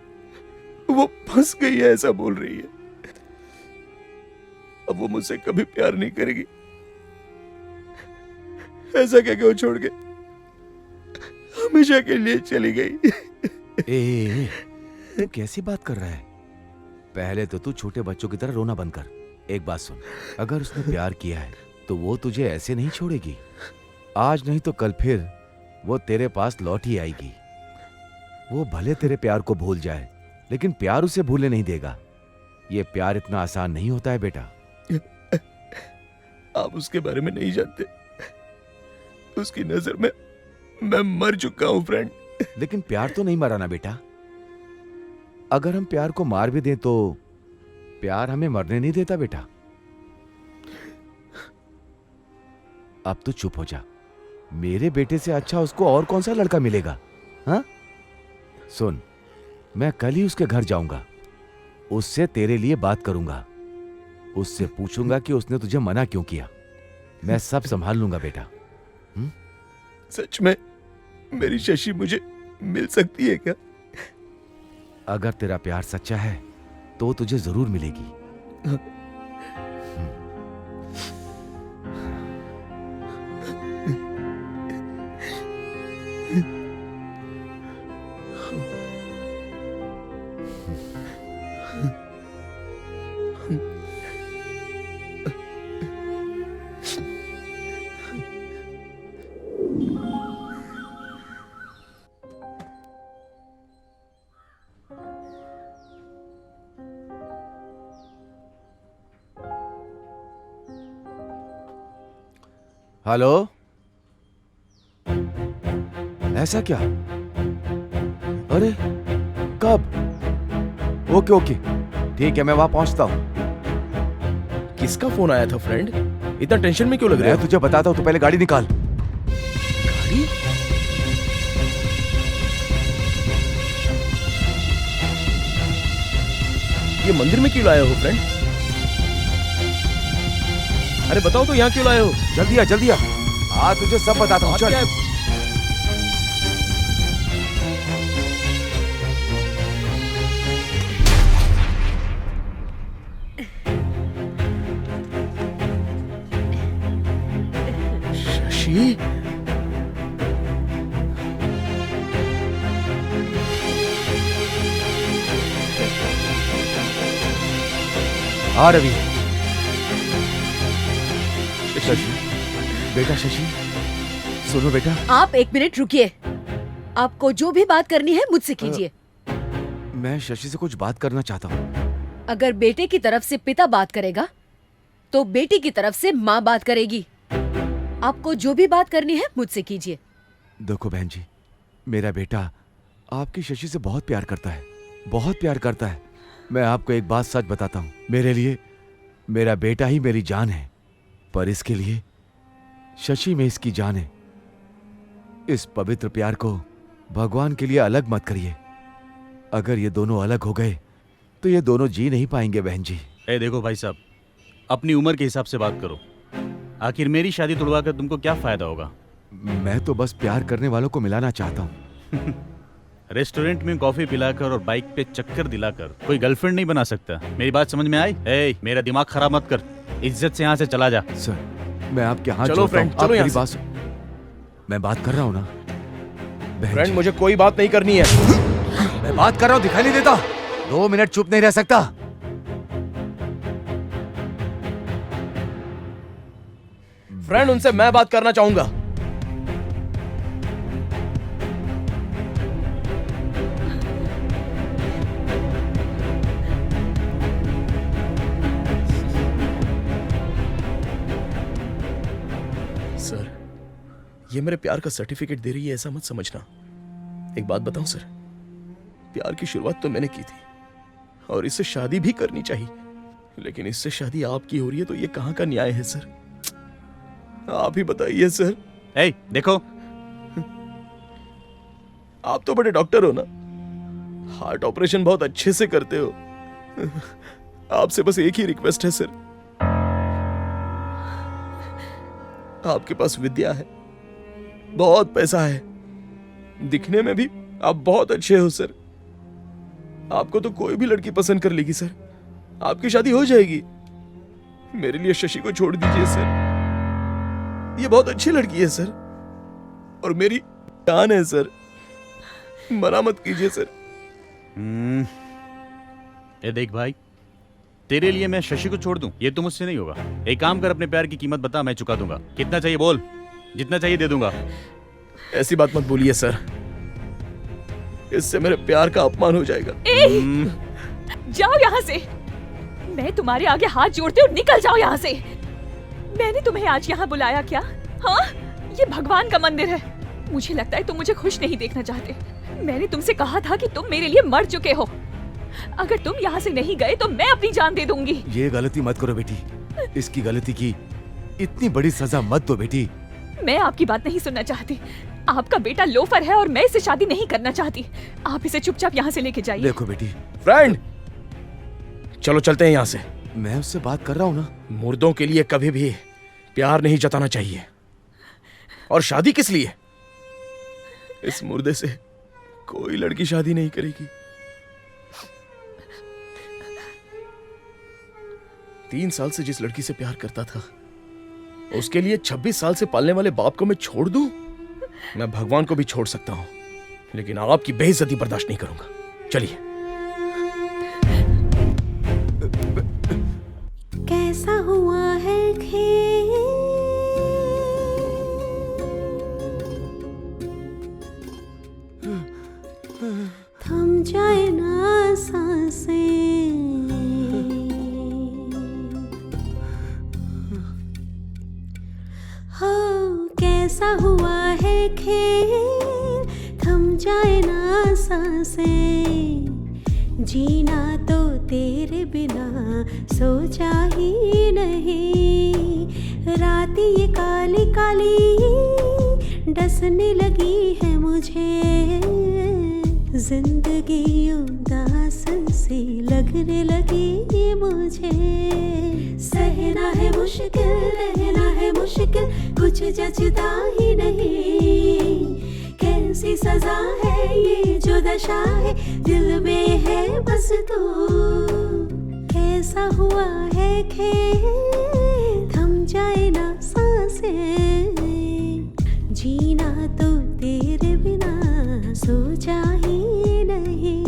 वो फंस गई है, ऐसा बोल रही है। अब वो मुझसे कभी प्यार नहीं करेगी, ऐसा कह के वो छोड़ के हमेशा के लिए चली गई। ए, तू कैसी बात कर रहा है? पहले तो तू छोटे बच्चों की तरह रोना बंद कर। एक बात सुन, अगर उसने प्यार किया है तो वो तुझे ऐसे नहीं छोड़ेगी। आज नहीं तो कल फिर वो तेरे पास लौट ही आएगी। वो भले तेरे प्यार को भूल जाए, लेकिन प्यार उसे भूलने नहीं देगा। ये प्यार इतना आसान नहीं होता है बेटा। आप उसके बारे में नहीं जानते, उसकी नजर में मैं मर चुका हूं फ्रेंड। लेकिन प्यार तो नहीं मरा ना बेटा। अगर हम प्यार को मार भी दें तो प्यार हमें मरने नहीं देता बेटा। अब तो चुप हो जा। मेरे बेटे से अच्छा उसको और कौन सा लड़का मिलेगा? हाँ? सुन, मैं कल ही उसके घर जाऊंगा, उससे तेरे लिए बात करूंगा, उससे पूछूंगा कि उसने तुझे मना क्यों किया। मैं सब संभाल लूंगा बेटा। सच में मेरी शशि मुझे मिल सकती है क्या? अगर तेरा प्यार सच्चा है तो तुझे जरूर मिलेगी। हेलो, ऐसा क्या? अरे कब? ओके ओके, ठीक है, मैं वहां पहुंचता हूं। किसका फोन आया था फ्रेंड? इतना टेंशन में क्यों लग रहा है? मैं तुझे बताता हूं, तो पहले गाड़ी निकाल। गाड़ी? ये मंदिर में क्यों लाए हो फ्रेंड? अरे बताओ तो यहाँ क्यों लाए हो? जल्दी आ, हाँ तुझे सब बताता हूँ, चल। शशि, हाँ रवि। शशि, बेटा शशि, सुनो बेटा। आप 1 मिनट रुकिए। आपको जो भी बात करनी है मुझसे कीजिए। मैं शशि से कुछ बात करना चाहता हूँ। अगर बेटे की तरफ से पिता बात करेगा तो बेटी की तरफ से माँ बात करेगी। आपको जो भी बात करनी है मुझसे कीजिए। देखो बहन जी, मेरा बेटा आपकी शशि से बहुत प्यार करता है, बहुत प्यार करता है। मैं आपको एक बात सच बताता हूँ, मेरे लिए मेरा बेटा ही मेरी जान है, पर इसके लिए शशि में इसकी जान है। इस पवित्र प्यार को भगवान के लिए अलग मत करिए। अगर ये दोनों अलग हो गए तो ये दोनों जी नहीं पाएंगे बहन जी। ए देखो भाई साहब, अपनी उम्र के हिसाब से बात करो। आखिर मेरी शादी तुड़वा कर तुमको क्या फायदा होगा? मैं तो बस प्यार करने वालों को मिलाना चाहता हूँ। रेस्टोरेंट में कॉफी पिलाकर और बाइक पे चक्कर दिलाकर कोई गर्लफ्रेंड नहीं बना सकता। मेरी बात समझ में आई? ए, मेरा दिमाग खराब मत कर, इज्जत से यहाँ से चला जा। सर, मैं आपके हाथ चलो जोड़ता फ्रेंड, हूं, चलो आप यहाँ मेरी से। मैं बात कर रहा हूँ ना बहन फ्रेंड, जी। मुझे कोई बात नहीं करनी है। मैं बात कर रहा हूँ, दिखाई नहीं देता? 2 मिनट चुप नहीं रह सकता? फ्रेंड, उनसे मैं बात करना चाहूंगा। सर, ये मेरे प्यार का सर्टिफिकेट दे रही है, ऐसा मत समझना। एक बात बताऊं सर, प्यार की शुरुआत तो मैंने की थी और इससे शादी भी करनी चाहिए, लेकिन इससे शादी आपकी हो रही है तो ये कहां का न्याय है सर? आप ही बताइए सर। ए, देखो, आप तो बड़े डॉक्टर हो ना, हार्ट ऑपरेशन बहुत अच्छे से करते हो। आपसे बस एक ही रिक्वेस्ट है सर, आपके पास विद्या है, बहुत पैसा है, दिखने में भी आप बहुत अच्छे हो सर। आपको तो कोई भी लड़की पसंद कर लेगी सर, आपकी शादी हो जाएगी। मेरे लिए शशि को छोड़ दीजिए सर, ये बहुत अच्छी लड़की है सर और मेरी जान है सर, मना मत कीजिए सर। ए देख भाई, तेरे लिए मैं शशि को छोड़ दूं ये तो मुझसे नहीं होगा। एक काम कर, अपने प्यार की कीमत बता, मैं चुका दूंगा। कितना चाहिए बोल, जितना चाहिए दे दूंगा। ऐसी बात मत बोलिए सर, इससे मेरे प्यार का अपमान हो जाएगा। जाओ यहाँ से, मैं तुम्हारे आगे हाथ जोड़ती हूँ, निकल जाओ यहाँ से। मैंने तुम्हें आज यहाँ बुलाया क्या? हाँ, ये भगवान का मंदिर है। मुझे लगता है तुम मुझे खुश नहीं देखना चाहते। मैंने तुमसे कहा था कि तुम मेरे लिए मर चुके हो। अगर तुम यहाँ से नहीं गए तो मैं अपनी जान दे दूंगी। ये गलती मत करो बेटी, इसकी गलती की इतनी बड़ी सजा मत दो बेटी। मैं आपकी बात नहीं सुनना चाहती। आपका बेटा लोफर है और मैं इससे शादी नहीं करना चाहती। आप इसे चुपचाप यहाँ से लेके जाइए। देखो बेटी, फ्रेंड, चलो चलते हैं यहाँ से। मैं उससे बात कर रहा हूँ ना। मुर्दों के लिए कभी भी प्यार नहीं जताना चाहिए, और शादी किस लिए? इस मुर्दे से कोई लड़की शादी नहीं करेगी। 3 साल से जिस लड़की से प्यार करता था, उसके लिए 26 साल से पालने वाले बाप को मैं छोड़ दूं? मैं भगवान को भी छोड़ सकता हूं, लेकिन आपकी बेइज्जती बर्दाश्त नहीं करूंगा। चलिए। कैसा हुआ है खेल, थम जाए ना सांसें, हो कैसा हुआ है खेल, थम जाए ना सांसें, जीना तो तेरे बिना सोचा ही नहीं। रात ये काली काली डसने लगी है मुझे, जिंदगी उदास सी लगने लगी मुझे। सहना है मुश्किल, रहना है मुश्किल, कुछ जचता ही नहीं। कैसी सजा है ये जो दशा है, दिल में है बस तू। कैसा हुआ है खेल, थम जाए ना सांसें, जीना तो तेरे बिना सोचा ही नहीं।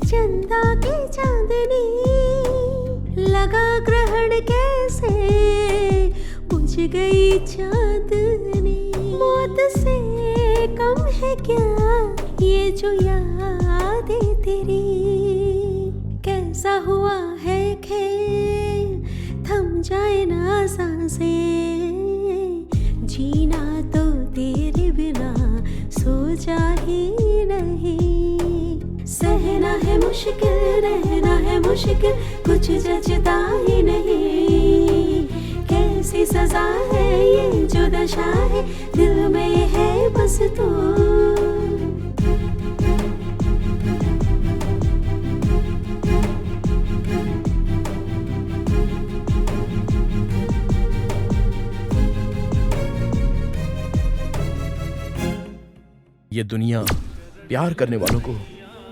चंदा की चांदनी, लगा ग्रहण कैसे बुझ गई चांदनी। मौत से कम है क्या ये जो यादें तेरी, से, जीना तो तेरे बिना सोचा ही नहीं। सहना है मुश्किल, रहना है मुश्किल, कुछ जचता ही नहीं। कैसी सजा है ये जो दशा है, दिल में है बस तू। ये दुनिया प्यार करने वालों को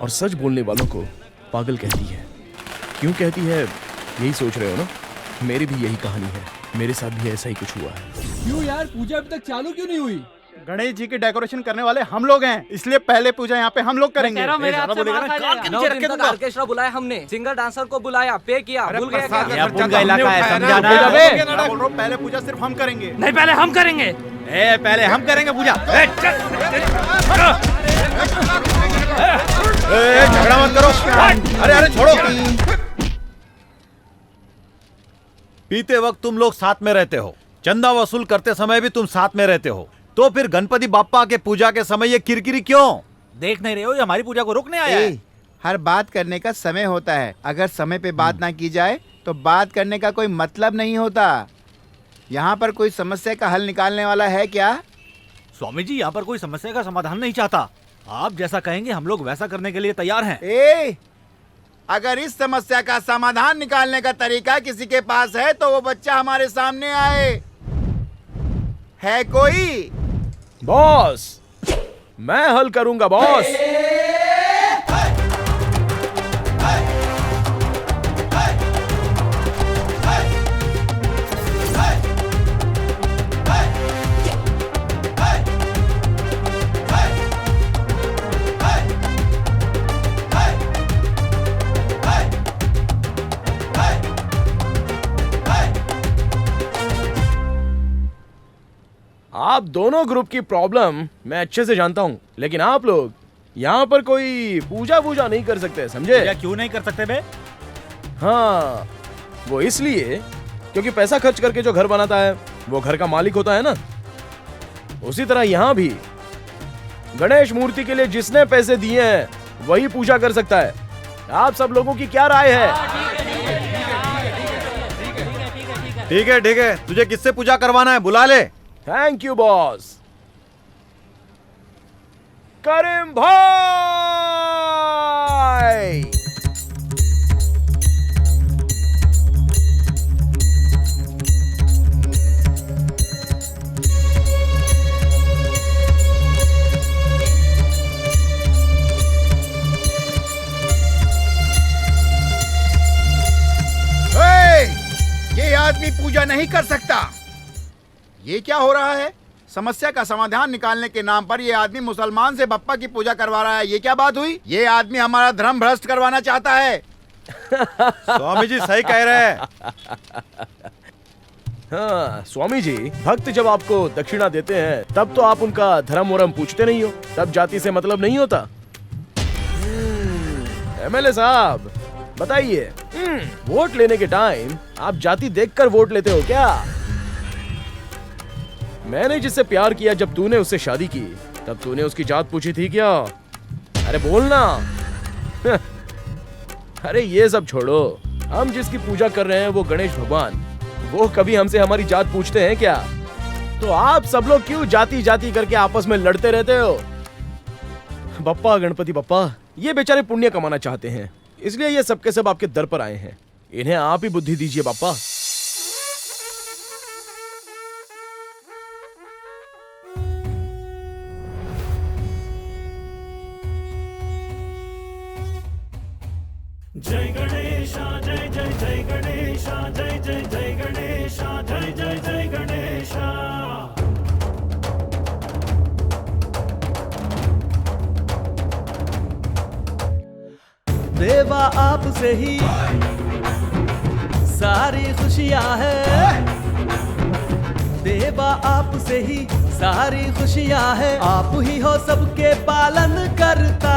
और सच बोलने वालों को पागल कहती है। क्यों कहती है यही सोच रहे हो ना? मेरी भी यही कहानी है, मेरे साथ भी ऐसा ही कुछ हुआ है। क्यों यार, पूजा अभी तक चालू क्यों नहीं हुई? गणेश जी की डेकोरेशन करने वाले हम लोग हैं, इसलिए पहले पूजा यहाँ पे हम लोग करेंगे। ऑर्केस्ट्रा बुलाया हमने, सिंगर डांसर को बुलाया, पे किया, भूल गए क्या? पहले पूजा सिर्फ हम करेंगे। नहीं, पहले हम करेंगे। पहले हम करेंगे पूजा। झगड़ा मत करो। अरे छोड़ो। पीते वक्त तुम लोग साथ में रहते हो, चंदा वसूल करते समय भी तुम साथ में रहते हो, तो फिर गणपति बाप्पा के पूजा के समय ये किरकिरी क्यों? देख नहीं रहे हो, ये हमारी पूजा को रोकने आया है। हर बात करने का समय होता है, अगर समय पे बात ना की जाए तो बात करने का कोई मतलब नहीं होता। यहाँ पर कोई समस्या का हल निकालने वाला है क्या? स्वामी जी, यहाँ पर कोई समस्या का समाधान नहीं चाहता। आप जैसा कहेंगे हम लोग वैसा करने के लिए तैयार हैं। अगर इस समस्या का समाधान निकालने का तरीका किसी के पास है तो वो बच्चा हमारे सामने आए। है कोई? बॉस, मैं हल करूंगा बॉस। आप दोनों ग्रुप की प्रॉब्लम मैं अच्छे से जानता हूँ, लेकिन आप लोग यहाँ पर कोई पूजा वूजा नहीं कर सकते, समझे? क्यों नहीं कर सकते बे? हाँ, वो इसलिए क्योंकि पैसा खर्च करके जो घर बनाता है वो घर का मालिक होता है ना। उसी तरह यहाँ भी गणेश मूर्ति के लिए जिसने पैसे दिए हैं वही पूजा कर सकता है। आप सब लोगों की क्या राय है? ठीक है, तुझे किससे पूजा करवाना है बुला ले। Thank you boss. करीम भाई, ये आदमी पूजा नहीं कर सकता। ये क्या हो रहा है? समस्या का समाधान निकालने के नाम पर ये आदमी मुसलमान से बप्पा की पूजा करवा रहा है। ये क्या बात हुई? ये आदमी हमारा धर्म भ्रष्ट करवाना चाहता है। स्वामी जी सही कह रहे हैं। हाँ स्वामी जी, भक्त जब आपको दक्षिणा देते हैं तब तो आप उनका धर्म वरम पूछते नहीं हो, तब जाति से मतलब नहीं होता। एमएलए साहब बताइए, वोट लेने के टाइम आप जाति देखकर वोट लेते हो क्या? मैंने जिससे प्यार किया जब तूने उससे शादी की तब तूने उसकी जात पूछी थी क्या? अरे बोलना। अरे ये सब छोड़ो, हम जिसकी पूजा कर रहे हैं वो गणेश भगवान, वो कभी हमसे हमारी जात पूछते हैं क्या? तो आप सब लोग क्यों जाति जाति करके आपस में लड़ते रहते हो? बप्पा, गणपति बप्पा, ये बेचारे पुण्य कमाना चाहते हैं, इसलिए ये सबके सब आपके दर पर आए हैं। इन्हें आप ही बुद्धि दीजिए बापा। जय गणेशा, जय जय जय गणेशा, जय जय जय गणेशा, जय जय जय गणेशा। देवा आपसे ही सारी खुशियां है, देवा आपसे ही सारी खुशियां है। आप ही हो सबके पालन करता,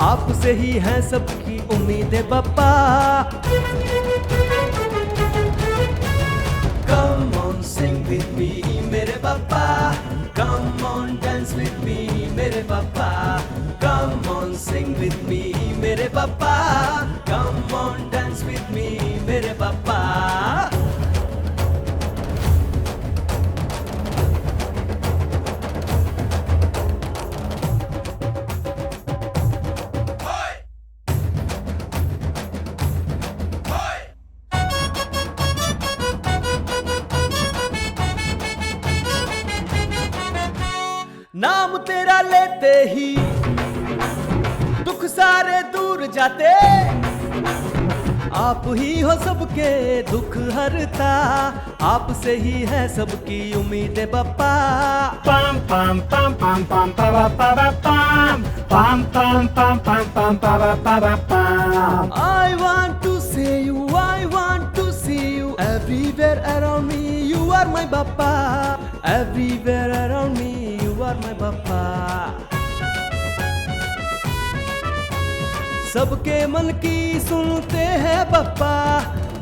आपसे ही है सबकी उम्मीदें बप्पा। Come on पापा, come on dance with me मेरे पापा, come on sing with me मेरे पापा, come on dance with me मेरे पापा। नाम तेरा लेते ही दुख सारे दूर जाते, आप ही हो सबके दुख हरता, आपसे ही है सबकी उम्मीद पप्पा। Pam pam pam pam pam pa pa pa pa pam pam pam pam pam pam pa pa pa pa pam. I want to see you, I want to see you everywhere around me. You are my papa, everywhere around me. You are my papa. सबके मन की सुनते हैं पप्पा,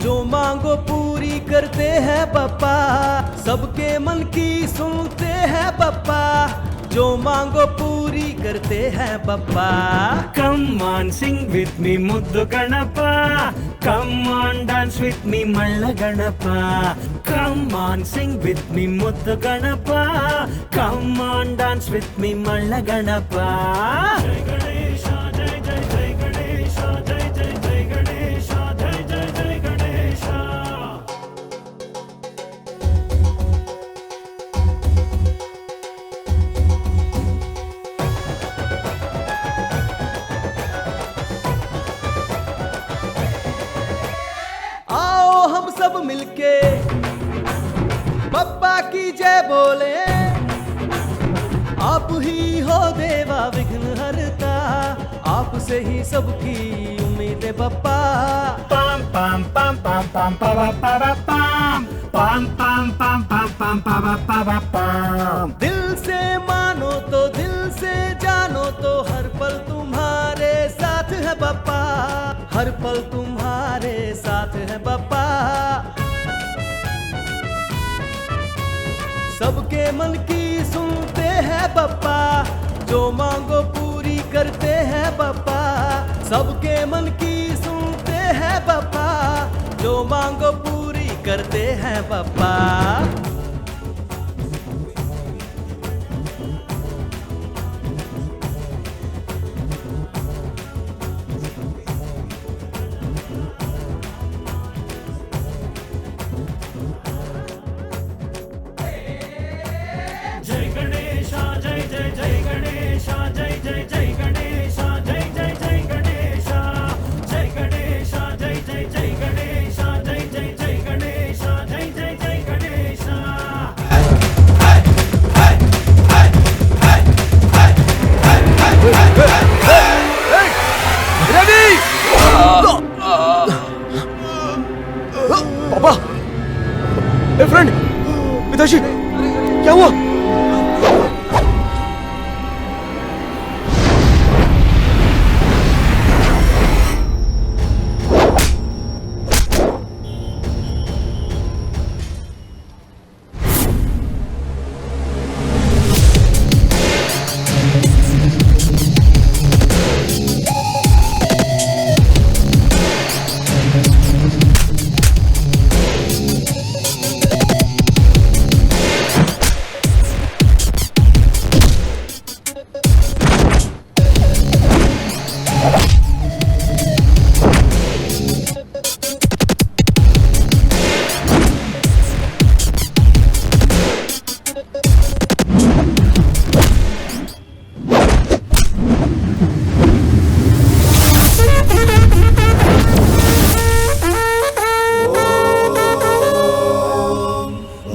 जो मांगो पूरी करते हैं पप्पा। सबके मन की सुनते हैं पप्पा, जो मांगो पूरी करते हैं पप्पा। Come on sing with me मुद्दु Ganapa, come on dance with me Malla Ganapa, come on sing with me मुद्दु Ganapa, come on dance with me मल्ल गणपा। जय गणेश जय जय जय गणेश जय जय जय गणेश जय जय जय गणेश। आओ हम सब मिलके पप्पा की जय बोले, आप ही हो देवा विघ्न हरता, आपसे ही सबकी उम्मीद है पप्पा। Pam pam pam pam pam pa pa pa pa pam pam pam pam pam pam pa pa pa pa pam। दिल से मानो तो दिल से जानो तो हर पल तुम्हारे साथ है पप्पा, हर पल तुम्हारे साथ है पप्पा। सबके मन की सुनते हैं पप्पा, जो मांगो पूरी करते हैं पप्पा। सबके मन की सुनते हैं पप्पा, जो मांगो पूरी करते हैं पप्पा। जय गणेश जय जय जय गणेश जय जय जय गणेश जय जय जय गणेश, जय गणेश जय जय जय गणेश जय जय जय गणेश जय जय जय गणेश। पापा, ए फ्रेंड, पिताजी, क्या हुआ?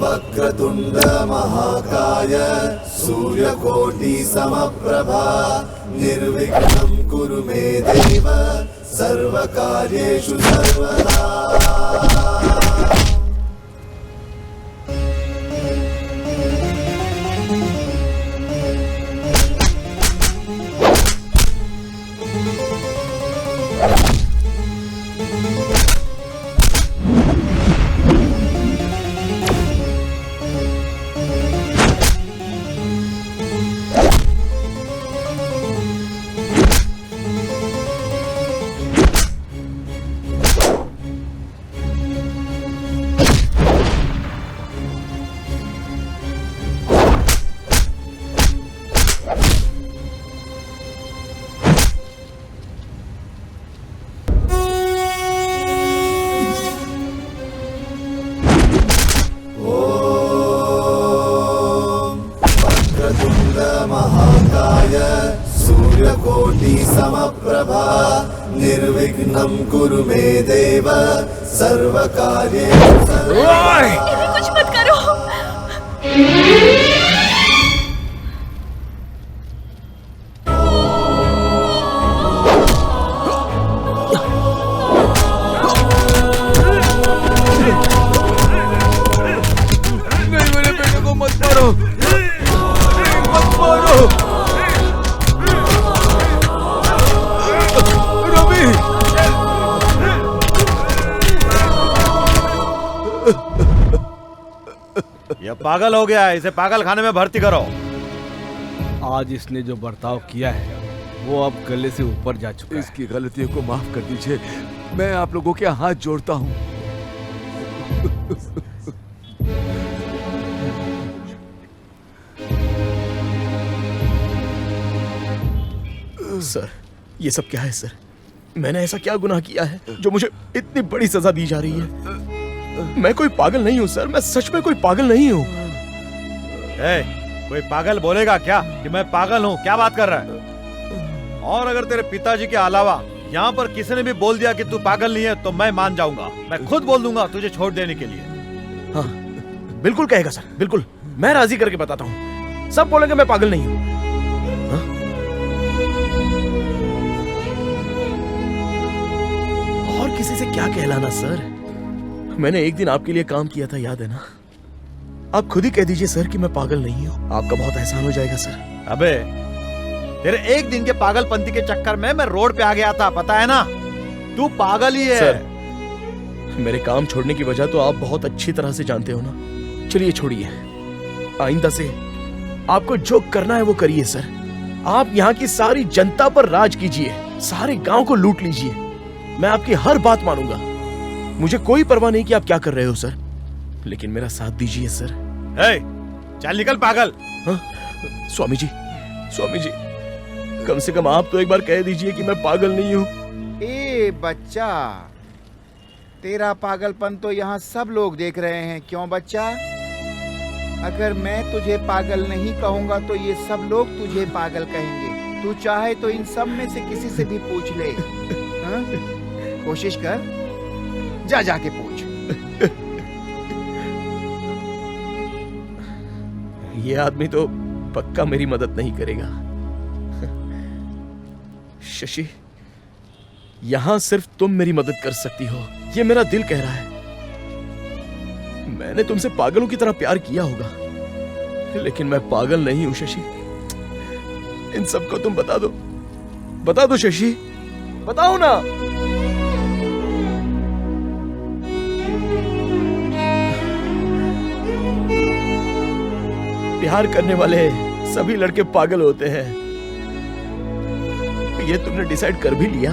वक्रतुण्ड महाकाय सूर्यकोटि समप्रभा निर्विघ्नं कुरु मे देव सर्वकार्येषु सर्वदा। सूर्यकोटि समप्रभा निर्विघ्नं कुरु मे देव सर्वकार्येषु सर्वदा। कुछ मत करो। मेरे बेटे को मत मारो, मत मारो। रवि, यह पागल हो गया है, इसे पागल खाने में भर्ती करो। आज इसने जो बर्ताव किया है वो अब गले से ऊपर जा चुका है। इसकी गलतियों को माफ कर दीजिए, मैं आप लोगों के हाथ जोड़ता हूँ। सर, ये सब क्या है सर? मैंने ऐसा क्या गुनाह किया है जो मुझे इतनी बड़ी सजा दी जा रही है? मैं कोई पागल नहीं हूँ सर, मैं सच में कोई पागल नहीं हूँ। कोई पागल बोलेगा क्या कि मैं पागल हूँ? क्या बात कर रहा है? और अगर तेरे पिताजी के अलावा यहाँ पर किसी ने भी बोल दिया कि तू पागल नहीं है तो मैं मान जाऊंगा। मैं खुद बोल दूंगा तुझे छोड़ देने के लिए। हाँ, बिल्कुल कहेगा सर, बिल्कुल। मैं राजी करके बताता हूँ, सब बोलेंगे मैं पागल नहीं हूँ। और किसी से क्या कहलाना सर? मैंने एक दिन आपके लिए काम किया था, याद है ना? आप खुद ही कह दीजिए सर कि मैं पागल नहीं हूँ, आपका बहुत एहसान हो जाएगा सर। अबे, तेरे एक दिन के पागलपंती के चक्कर में मैं रोड पे आ गया था, पता है ना? तू पागल ही है। सर, मेरे काम छोड़ने की वजह तो आप बहुत अच्छी तरह से जानते हो ना। चलिए छोड़िए, आइंदा से आपको जो करना है वो करिए सर। आप यहाँ की सारी जनता पर राज कीजिए, सारे गांव को लूट लीजिए। मैं आपकी हर बात मानूंगा, मुझे कोई परवाह नहीं कि आप क्या कर रहे हो सर, लेकिन मेरा साथ दीजिए सर। चल निकल पागल। हाँ? स्वामी जी, स्वामी जी, कम से कम आप तो एक बार कह दीजिए कि मैं पागल नहीं हूँ। ए बच्चा, तेरा पागलपन तो यहाँ सब लोग देख रहे हैं, क्यों बच्चा? अगर मैं तुझे पागल नहीं कहूँगा तो ये सब लोग तुझे पागल कहेंगे। तू चाहे तो इन सब में से किसी से भी पूछ ले। हाँ? कोशिश कर, जा जाके पूछ। ये आदमी तो पक्का मेरी मदद नहीं करेगा। शशि, यहां सिर्फ तुम मेरी मदद कर सकती हो, ये मेरा दिल कह रहा है। मैंने तुमसे पागलों की तरह प्यार किया होगा, लेकिन मैं पागल नहीं हूं शशि। इन सबको तुम बता दो शशि, बताओ ना। प्यार करने वाले सभी लड़के पागल होते हैं, ये तुमने डिसाइड कर भी लिया।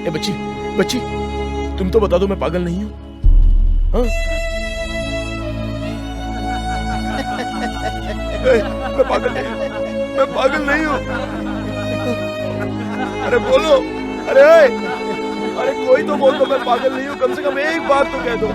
ए बच्ची, तुम तो बता दो मैं पागल नहीं हूं। हाँ? मैं पागल नहीं हूं। अरे बोलो, अरे कोई तो बोल दो मैं पागल नहीं हूं, कम से कम एक बार तो कह दो।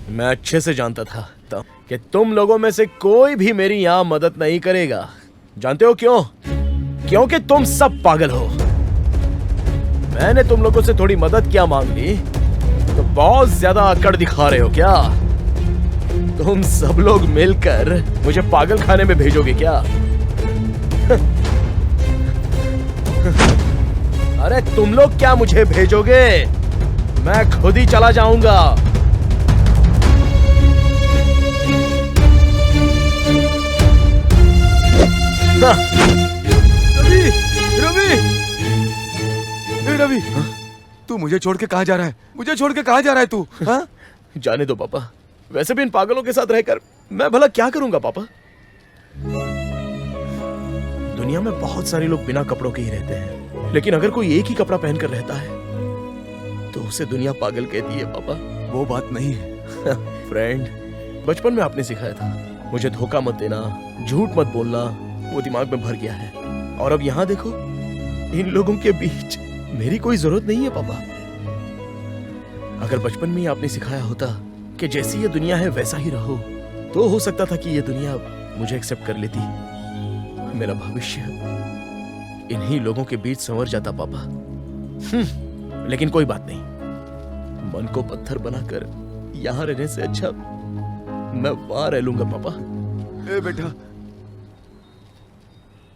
मैं अच्छे से जानता था कि तुम लोगों में से कोई भी मेरी यहां मदद नहीं करेगा। जानते हो क्यों? क्योंकि तुम सब पागल हो। मैंने तुम लोगों से थोड़ी मदद क्या मांग ली तो बहुत ज्यादा अकड़ दिखा रहे हो क्या? तुम सब लोग मिलकर मुझे पागल खाने में भेजोगे क्या? अरे तुम लोग क्या मुझे भेजोगे? मैं खुद ही चला जाऊंगा। रवि, रवि, ए रवि, तू मुझे छोड़ के कहाँ जा रहा है? मुझे छोड़ के कहाँ जा रहा है तू? हाँ? जाने दो पापा। वैसे भी इन पागलों के साथ रहकर मैं भला क्या करूंगा पापा? दुनिया में बहुत सारे लोग बिना कपड़ों के ही रहते हैं, लेकिन अगर कोई एक ही कपड़ा पहनकर रहता है तो उसे दुनिया पागल कहती है पापा। वो बात नहीं है फ्रेंड, बचपन में आपने सिखाया था मुझे धोखा मत देना, झूठ मत बोलना, वो दिमाग में भर गया है। और अब यहाँ देखो, इन लोगों के बीच मेरी कोई जरूरत नहीं है पापा। अगर बचपन में ही आपने सिखाया होता कि जैसी ये दुनिया है वैसा ही रहो, तो हो सकता था कि ये दुनिया मुझे एक्सेप्ट कर लेती। मेरा भविष्य इन्हीं लोगों के बीच संवर जाता पापा। लेकिन कोई बात नहीं, मन को पत्थर बनाकर यहां रहने से अच्छा मैं वहां रह लूंगा पापा। ए बेटा,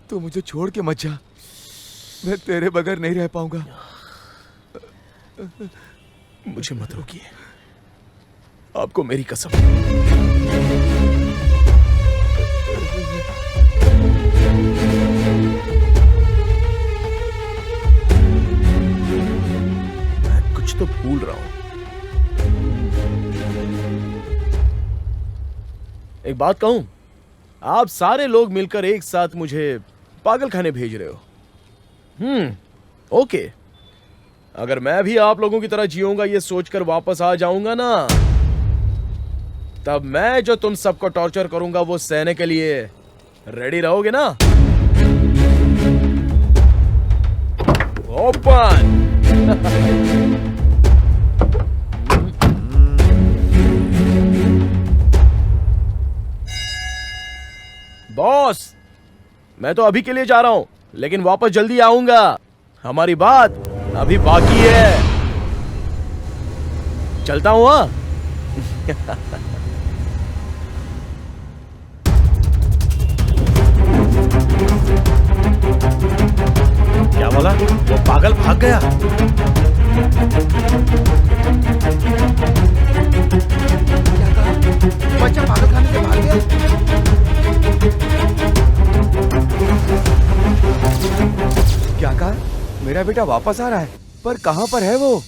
तू मुझे छोड़ के मत जा, मैं तेरे बगैर नहीं रह पाऊंगा। मुझे मत रोकिए, आपको मेरी कसम। मैं कुछ तो भूल रहा हूं। एक बात कहूं, आप सारे लोग मिलकर एक साथ मुझे पागल खाने भेज रहे हो। ओके, अगर मैं भी आप लोगों की तरह जीऊंगा ये सोचकर वापस आ जाऊंगा ना, तब मैं जो तुम सबको टॉर्चर करूंगा वो सहने के लिए रेडी रहोगे ना? ओपन। बॉस, मैं तो अभी के लिए जा रहा हूं, लेकिन वापस जल्दी आऊंगा। हमारी बात अभी बाकी है। चलता हूं। हाँ। क्या बोला? वो पागल भाग गया। क्या कहा? बच्चा पागल खाने से भाग गया? क्या कहा? मेरा बेटा वापस आ रहा है, पर कहां पर है वो?